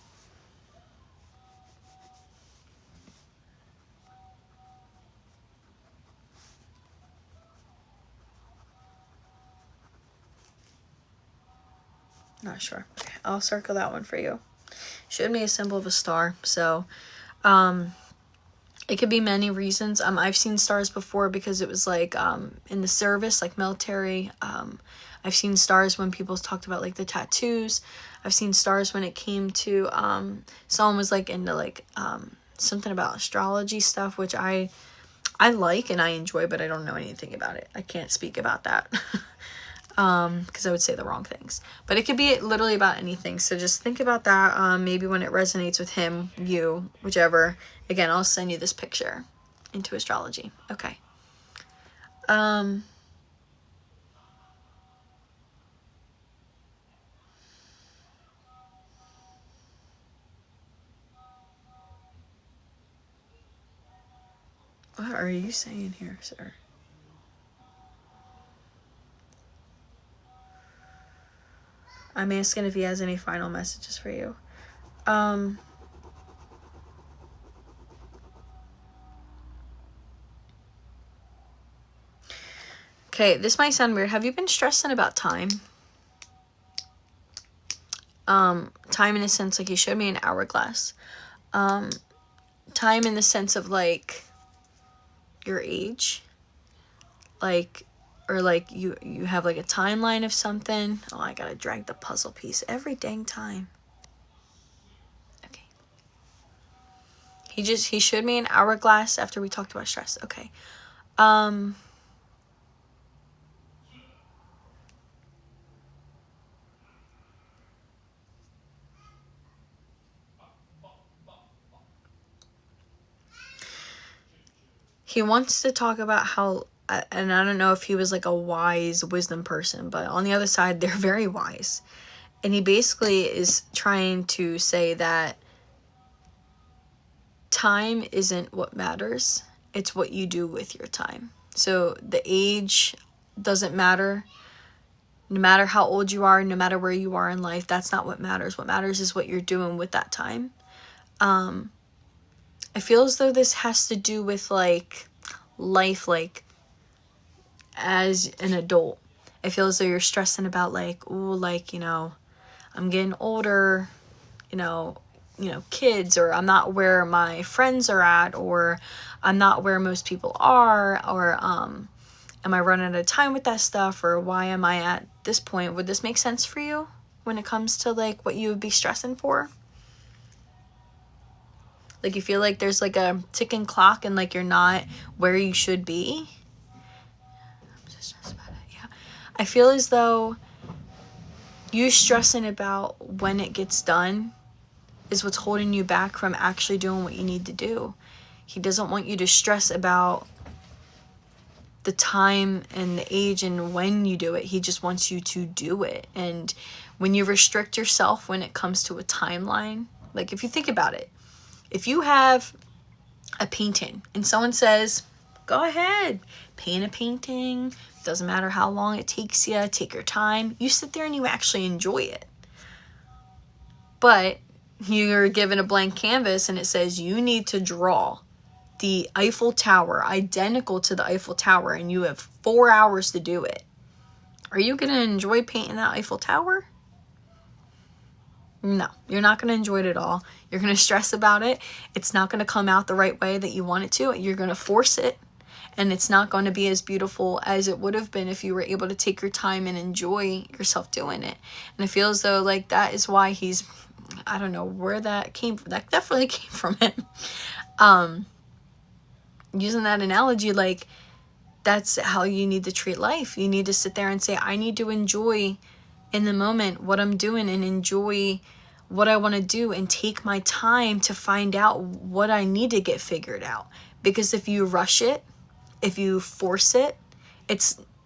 Not sure. Okay, I'll circle that one for you. Showed me a symbol of a star. So It could be many reasons. I've seen stars before because it was like in the service, like military. I've seen stars when people talked about like the tattoos. I've seen stars when it came to someone was like into like something about astrology stuff, which I like and I enjoy, but I don't know anything about it. I can't speak about that. Because I would say the wrong things. But it could be literally about anything. So just think about that. Maybe when it resonates with him, you, whichever. Again, I'll send you this picture into astrology. Okay. What are you saying here, sir? I'm asking if he has any final messages for you. Okay, this might sound weird. Have you been stressing about time? Time in a sense, like you showed me an hourglass. Time in the sense of like your age. Like, or like you have like a timeline of something. Oh, I gotta drag the puzzle piece every dang time. Okay. He showed me an hourglass after we talked about stress. Okay. He wants to talk about how, and I don't know if he was like a wise wisdom person, but on the other side, they're very wise. And he basically is trying to say that time isn't what matters. It's what you do with your time. So the age doesn't matter. No matter how old you are, no matter where you are in life, that's not what matters. What matters is what you're doing with that time. I feel as though this has to do with like life, like as an adult. I feel as though you're stressing about like, ooh, like, you know, I'm getting older, you know, kids, or I'm not where my friends are at, or I'm not where most people are, or am I running out of time with that stuff, or why am I at this point? Would this make sense for you when it comes to like what you would be stressing for? Like you feel like there's like a ticking clock and like you're not where you should be? I'm just stressed about it, yeah. I feel as though you stressing about when it gets done is what's holding you back from actually doing what you need to do. He doesn't want you to stress about the time and the age and when you do it. He just wants you to do it. And when you restrict yourself when it comes to a timeline, like if you think about it, if you have a painting and someone says, go ahead, paint a painting, doesn't matter how long it takes you, take your time, you sit there and you actually enjoy it. But you're given a blank canvas and it says you need to draw the Eiffel Tower identical to the Eiffel Tower and you have 4 hours to do it. Are you going to enjoy painting that Eiffel Tower? No, you're not going to enjoy it at all. You're going to stress about it. It's not going to come out the right way that you want it to. You're going to force it. And it's not going to be as beautiful as it would have been if you were able to take your time and enjoy yourself doing it. And I feel as though like that is why he's, I don't know where that came from. That definitely came from him. Using that analogy, like that's how you need to treat life. You need to sit there and say, I need to enjoy in the moment what I'm doing and enjoy what I want to do and take my time to find out what I need to get figured out. Because if you rush it, if you force it,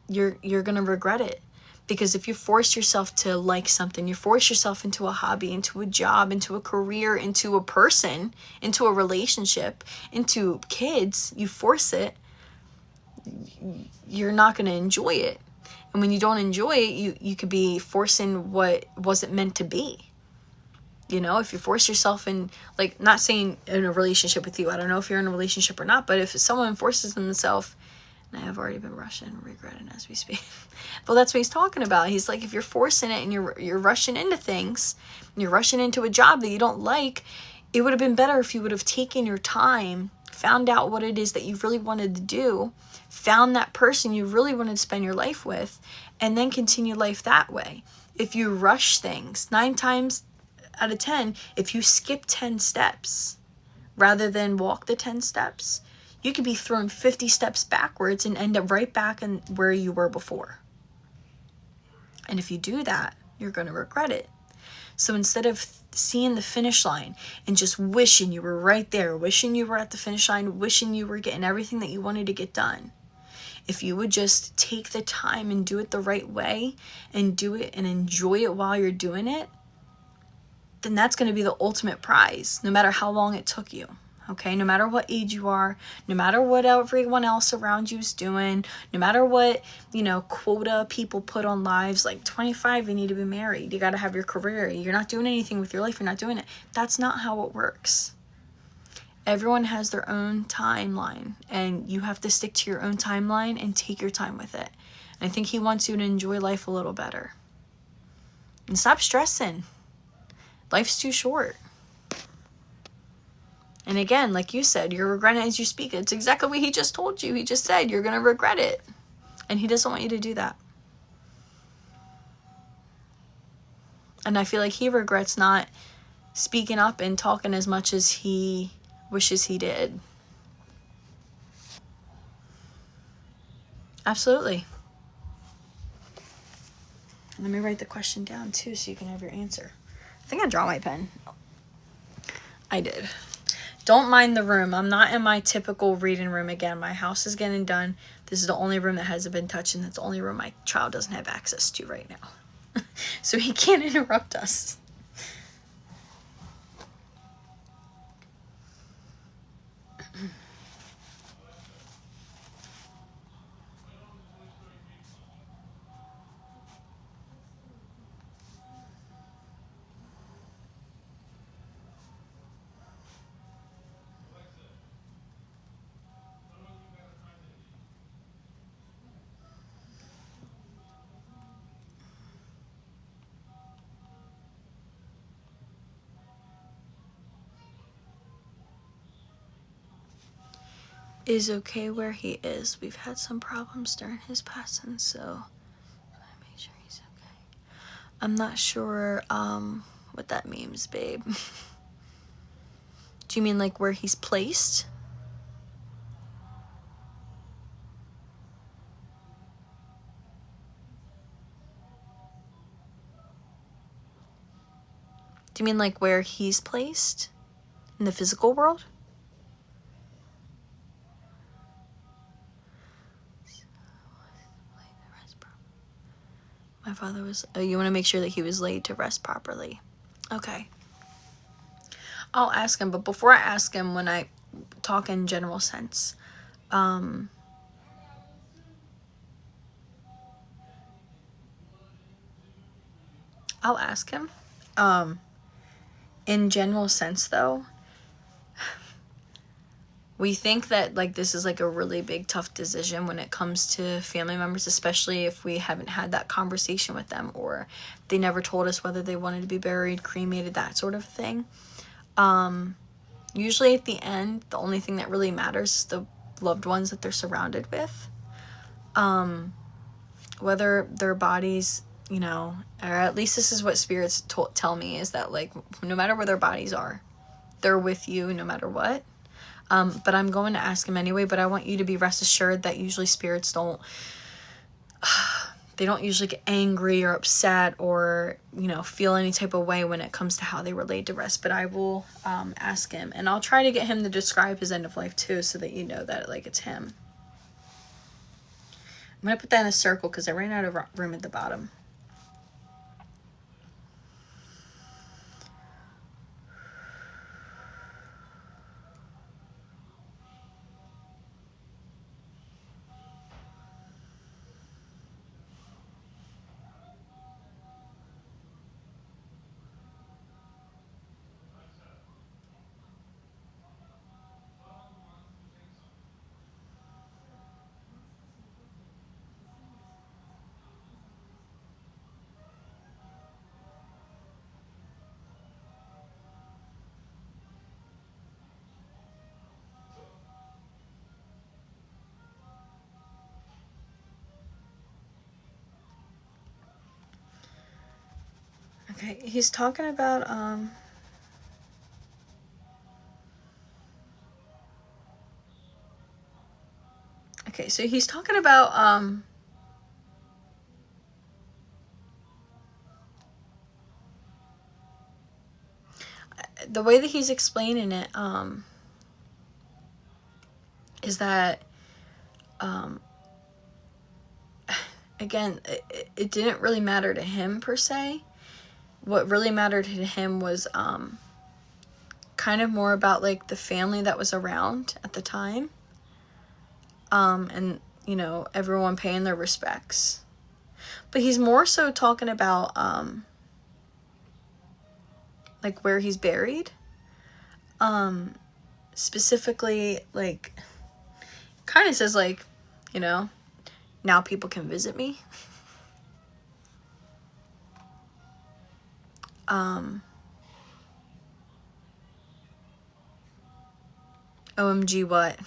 you're going to regret it. Because if you force yourself to like something, you force yourself into a hobby, into a job, into a career, into a person, into a relationship, into kids, you force it, you're not going to enjoy it. And when you don't enjoy it, you could be forcing what wasn't meant to be. You know, if you force yourself in, like, not saying in a relationship with you, I don't know if you're in a relationship or not, but if someone forces themselves, and I have already been rushing and regretting as we speak. But that's what he's talking about. He's like, if you're forcing it and you're rushing into things, and you're rushing into a job that you don't like, It would have been better if you would have taken your time, found out what it is that you really wanted to do, found that person you really wanted to spend your life with, and then continue life that way. If you rush things, 9 times out of 10, if you skip 10 steps rather than walk the 10 steps, you could be thrown 50 steps backwards and end up right back in where you were before. And if you do that, you're going to regret it. So instead of seeing the finish line and just wishing you were right there, wishing you were at the finish line, wishing you were getting everything that you wanted to get done, if you would just take the time and do it the right way and do it and enjoy it while you're doing it, then that's going to be the ultimate prize, no matter how long it took you. Okay, no matter what age you are, no matter what everyone else around you is doing, no matter what, quota people put on lives, like 25, you need to be married, you got to have your career, you're not doing anything with your life, you're not doing it. That's not how it works. Everyone has their own timeline, and you have to stick to your own timeline and take your time with it. And I think he wants you to enjoy life a little better. And stop stressing. Life's too short. And again, like you said, you're regretting it as you speak. It's exactly what he just told you. He just said you're going to regret it. And he doesn't want you to do that. And I feel like he regrets not speaking up and talking as much as he wishes he did. Absolutely. Let me write the question down too so you can have your answer. I think I draw my pen. I did. Don't mind the room. I'm not in my typical reading room again. My house is getting done. This is the only room that hasn't been touched, and that's the only room my child doesn't have access to right now. So he can't interrupt us. Is okay where he is. We've had some problems during his passing, so I make sure he's okay. I'm not sure what that means, babe. Do you mean like where he's placed? Do you mean like where he's placed in the physical world? My father was, you want to make sure that he was laid to rest properly. Okay. I'll ask him, but before I ask him, when I talk in general sense, I'll ask him. In general sense though, we think that like this is like a really big tough decision when it comes to family members, especially if we haven't had that conversation with them or they never told us whether they wanted to be buried, cremated, that sort of thing. Usually at the end, the only thing that really matters is the loved ones that they're surrounded with. Whether their bodies, or at least this is what spirits tell me, is that like no matter where their bodies are, they're with you no matter what. But I'm going to ask him anyway, but I want you to be rest assured that usually spirits don't usually get angry or upset or, feel any type of way when it comes to how they were laid to rest. But I will ask him, and I'll try to get him to describe his end of life too, so that you know that like it's him. I'm going to put that in a circle because I ran out of room at the bottom. Okay, he's talking about, okay, so he's talking about, the way that he's explaining it, is that, again, it didn't really matter to him per se. What really mattered to him was, kind of more about, like, the family that was around at the time, and, you know, everyone paying their respects. But he's more so talking about, like, where he's buried. Specifically, like, kind of says, like, you know, now people can visit me. OMG what?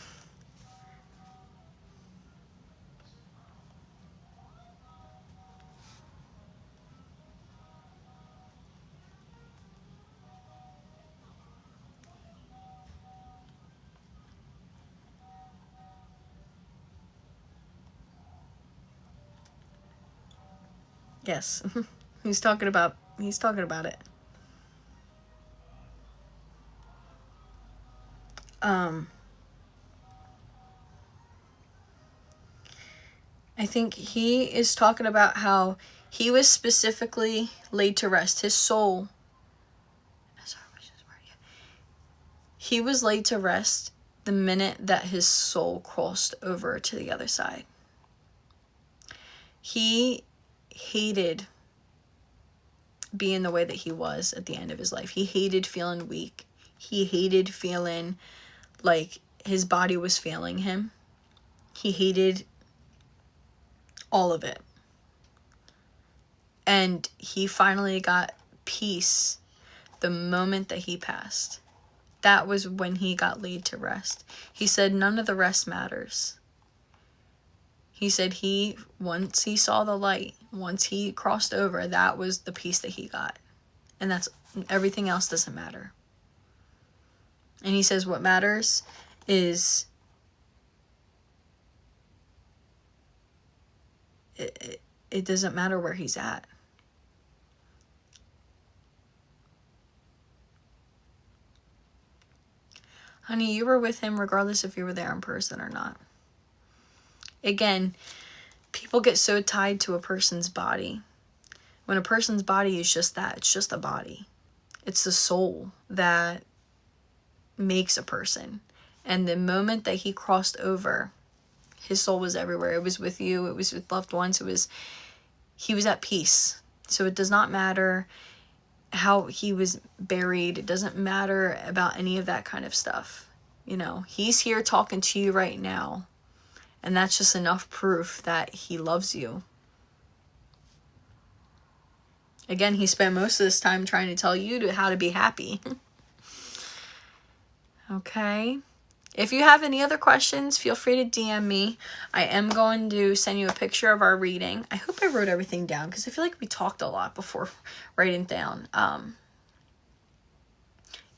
Yes. He's talking about it. I think he is talking about how he was specifically laid to rest. His soul, he was laid to rest the minute that his soul crossed over to the other side. He hated being the way that he was at the end of his life. He hated feeling weak. He hated feeling like his body was failing him. He hated all of it. And he finally got peace the moment that he passed. That was when he got laid to rest. He said none of the rest matters. He said once he saw the light, once he crossed over, that was the peace that he got. And that's, everything else doesn't matter. And he says what matters is it doesn't matter where he's at. Honey, you were with him regardless if you were there in person or not. Again, people get so tied to a person's body. When a person's body is just that, it's just a body. It's the soul that makes a person. And the moment that he crossed over, his soul was everywhere. It was with you. It was with loved ones. He was at peace. So it does not matter how he was buried. It doesn't matter about any of that kind of stuff. You know, he's here talking to you right now. And that's just enough proof that he loves you. Again, he spent most of this time trying to tell you how to be happy. Okay. If you have any other questions, feel free to DM me. I am going to send you a picture of our reading. I hope I wrote everything down because I feel like we talked a lot before writing down.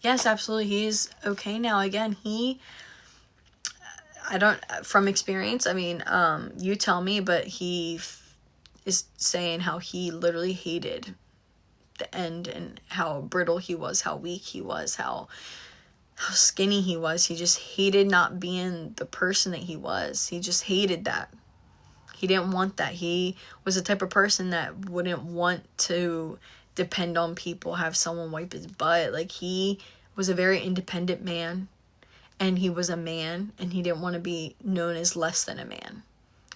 Yes, absolutely. He is okay now. Again, from experience, I mean, you tell me, but he is saying how he literally hated the end and how brittle he was, how weak he was, how skinny he was. He just hated not being the person that he was. He just hated that. He didn't want that. He was the type of person that wouldn't want to depend on people, have someone wipe his butt. Like, he was a very independent man, and he was a man, and he didn't want to be known as less than a man.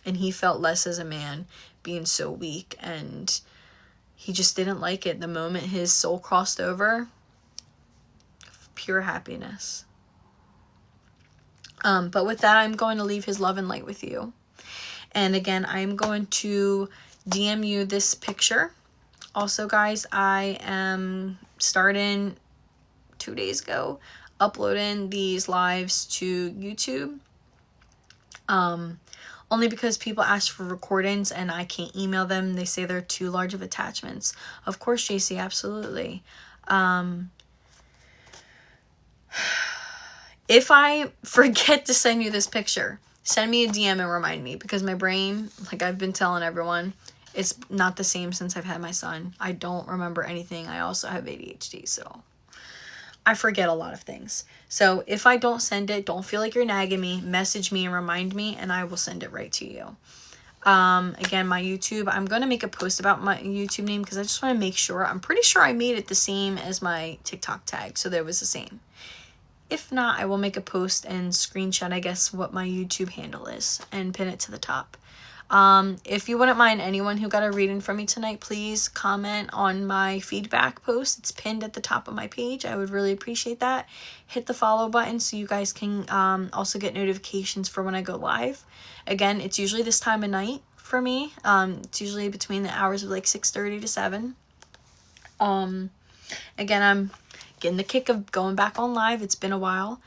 And he felt less as a man being so weak, and he just didn't like it. The moment his soul crossed over, pure happiness. But with that, I'm going to leave his love and light with you. And again, I'm going to DM you this picture. Also, guys, I am starting 2 days ago uploading these lives to YouTube. only because people ask for recordings and I can't email them. They say they're too large of attachments. Of course, JC, absolutely. If I forget to send you this picture, send me a DM and remind me, because my brain, like I've been telling everyone, it's not the same since I've had my son. I don't remember anything. I also have ADHD, so I forget a lot of things. So if I don't send it, don't feel like you're nagging me. Message me and remind me, and I will send it right to you. Again, my YouTube, I'm going to make a post about my YouTube name because I just want to make sure. I'm pretty sure I made it the same as my TikTok tag, so that was the same. If not, I will make a post and screenshot, I guess, what my YouTube handle is and pin it to the top. If you wouldn't mind, anyone who got a reading from me tonight, please comment on my feedback post. It's pinned at the top of my page. I would really appreciate that. Hit the follow button so you guys can also get notifications for when I go live. Again, it's usually this time of night for me. It's usually between the hours of like 6:30 to 7. Again, I'm getting the kick of going back on live. It's been a while,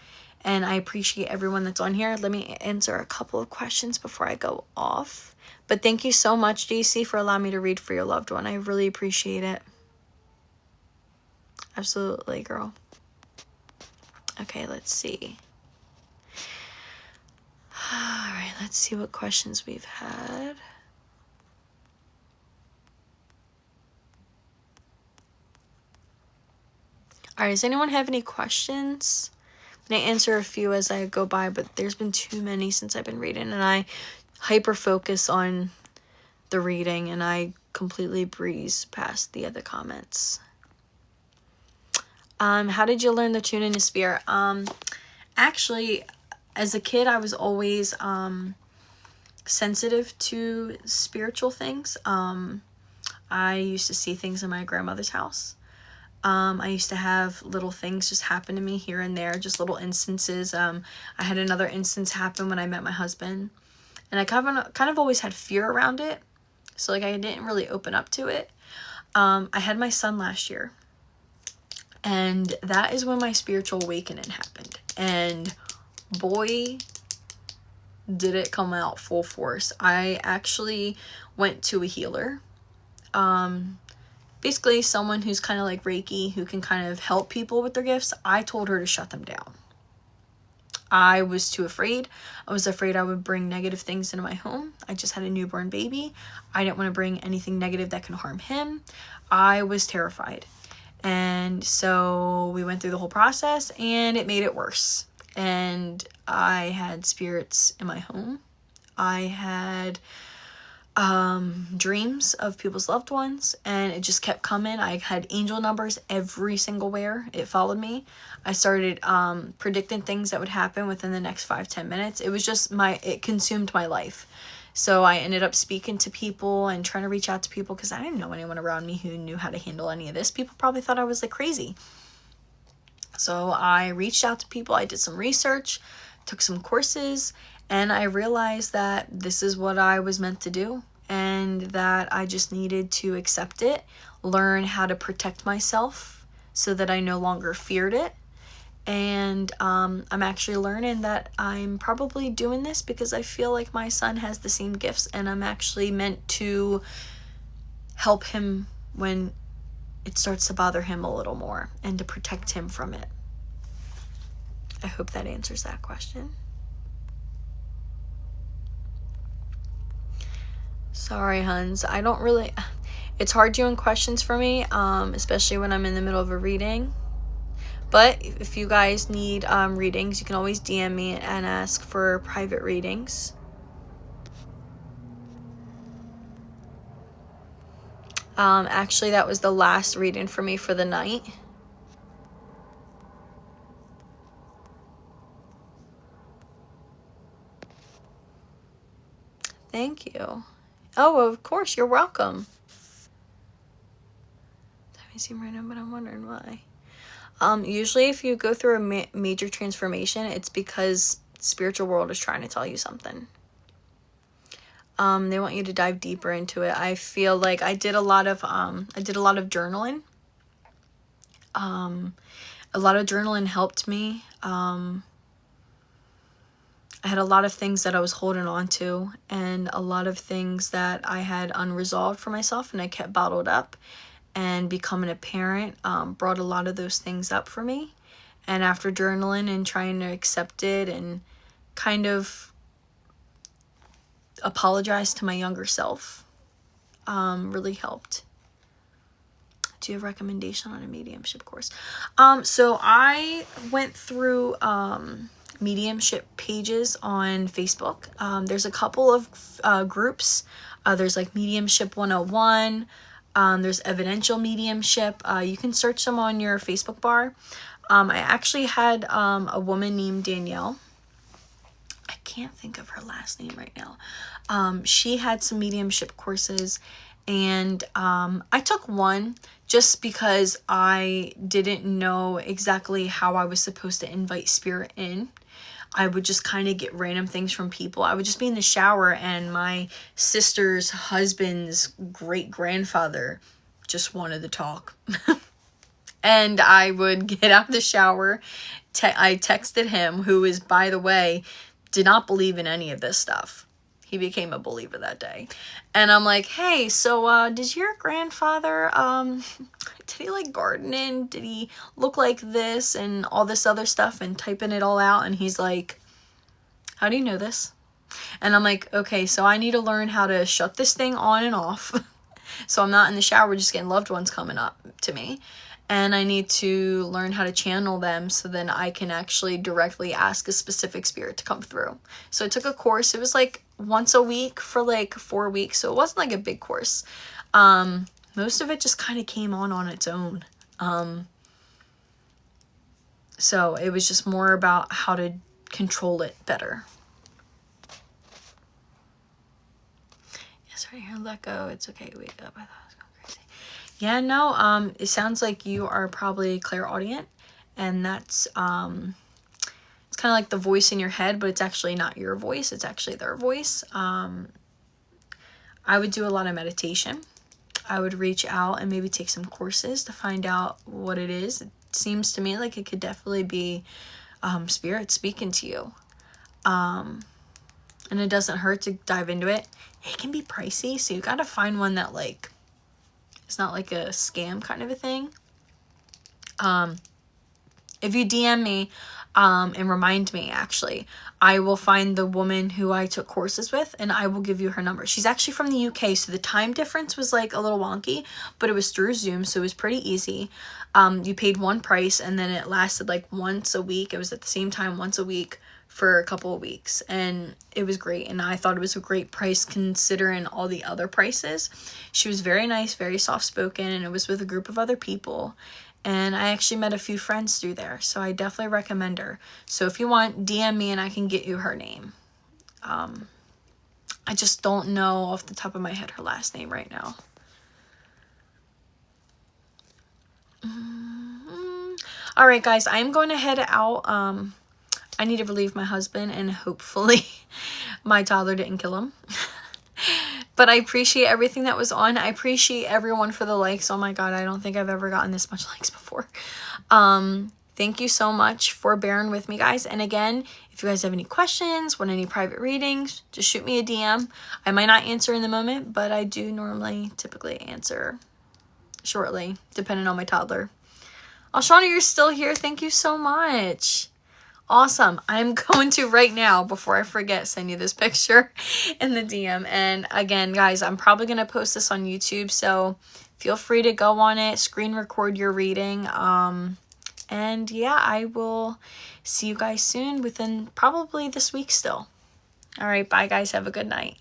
and I appreciate everyone that's on here. Let me answer a couple of questions before I go off. But thank you so much, JC, for allowing me to read for your loved one. I really appreciate it. Absolutely, girl. Okay, let's see. All right, let's see what questions we've had. All right, does anyone have any questions? I'm going to answer a few as I go by, but there's been too many since I've been reading, and I hyper-focus on the reading, and I completely breeze past the other comments. How did you learn to tune into spirit? Actually, as a kid, I was always sensitive to spiritual things. I used to see things in my grandmother's house. I used to have little things just happen to me here and there, just little instances. I had another instance happen when I met my husband, and I kind of always had fear around it. So like I didn't really open up to it. I had my son last year, and that is when my spiritual awakening happened. And boy, did it come out full force. I actually went to a healer. Basically someone who's kind of like Reiki, who can kind of help people with their gifts. I told her to shut them down. I was too afraid. I was afraid I would bring negative things into my home. I just had a newborn baby. I didn't want to bring anything negative that can harm him. I was terrified. And so we went through the whole process, and it made it worse. And I had spirits in my home. I had dreams of people's loved ones, and it just kept coming. I had angel numbers every single where it followed me. I started predicting things that would happen within the next 5-10 minutes. It was just it consumed my life. So I ended up speaking to people and trying to reach out to people because I didn't know anyone around me who knew how to handle any of this. People probably thought I was like crazy. So I reached out to people. I did some research, took some courses, and I realized that this is what I was meant to do, and that I just needed to accept it, learn how to protect myself so that I no longer feared it. And I'm actually learning that I'm probably doing this because I feel like my son has the same gifts, and I'm actually meant to help him when it starts to bother him a little more, and to protect him from it. I hope that answers that question. Sorry, Huns. I don't really... It's hard doing questions for me, especially when I'm in the middle of a reading. But if you guys need readings, you can always DM me and ask for private readings. Actually, that was the last reading for me for the night. Thank you. Oh, of course, you're welcome. That may seem random, but I'm wondering why. Usually if you go through a major transformation, it's because the spiritual world is trying to tell you something. They want you to dive deeper into it. I feel like I did a lot of journaling. A lot of journaling helped me. I I had a lot of things that I was holding on to, and a lot of things that I had unresolved for myself and I kept bottled up. And becoming a parent brought a lot of those things up for me. And after journaling and trying to accept it and kind of apologize to my younger self, really helped. Do you have a recommendation on a mediumship course? So I went through mediumship pages on Facebook. There's a couple of groups. There's like Mediumship 101. There's Evidential Mediumship. You can search them on your Facebook bar. I actually had a woman named Danielle. I can't think of her last name right now. She had some mediumship courses, and I took one just because I didn't know exactly how I was supposed to invite spirit in. I would just kind of get random things from people. I would just be in the shower and my sister's husband's great-grandfather just wanted to talk. And I would get out of the shower. I texted him, who is, by the way, did not believe in any of this stuff. He became a believer that day. And I'm like, hey, so did your grandfather, did he like gardening? Did he look like this and all this other stuff, and typing it all out? And he's like, how do you know this? And I'm like, okay, so I need to learn how to shut this thing on and off. So I'm not in the shower just getting loved ones coming up to me. And I need to learn how to channel them so then I can actually directly ask a specific spirit to come through. So I took a course. It was like once a week for like 4 weeks. So it wasn't like a big course. Most of it just kind of came on its own. So it was just more about how to control it better. Yes, right here, let go. It's okay. Wake up. I thought I was going crazy. Yeah, no, it sounds like you are probably clairaudient, and that's, it's kind of like the voice in your head, but it's actually not your voice, it's actually their voice. I would do a lot of meditation. I would reach out and maybe take some courses to find out what it is. It seems to me like it could definitely be spirit speaking to you. And it doesn't hurt to dive into it. It can be pricey, so you got to find one that like, it's not like a scam kind of a thing. If you DM me and remind me, actually, I will find the woman who I took courses with and I will give you her number. She's actually from the UK, so the time difference was like a little wonky, but it was through Zoom, so it was pretty easy. You paid one price and then it lasted like once a week. It was at the same time once a week for a couple of weeks, and it was great, and I thought it was a great price considering all the other prices. She was very nice, very soft-spoken, and it was with a group of other people, and I actually met a few friends through there, so I definitely recommend her. So if you want, DM me and I can get you her name. I just don't know off the top of my head her last name right now. All right, guys, I'm going to head out. I need to relieve my husband, and hopefully my toddler didn't kill him. But I appreciate everything that was on. I appreciate everyone for the likes. Oh my god, I don't think I've ever gotten this much likes before. Thank you so much for bearing with me, guys. And again, if you guys have any questions, want any private readings, just shoot me a DM. I might not answer in the moment, but I do typically answer shortly, depending on my toddler. Oh, Shauna, you're still here. Thank you so much. Awesome. I'm going to right now, before I forget, send you this picture in the DM. And again, guys, I'm probably going to post this on YouTube, so feel free to go on it, screen record your reading. And yeah, I will see you guys soon, within probably this week still. All right, bye guys. Have a good night.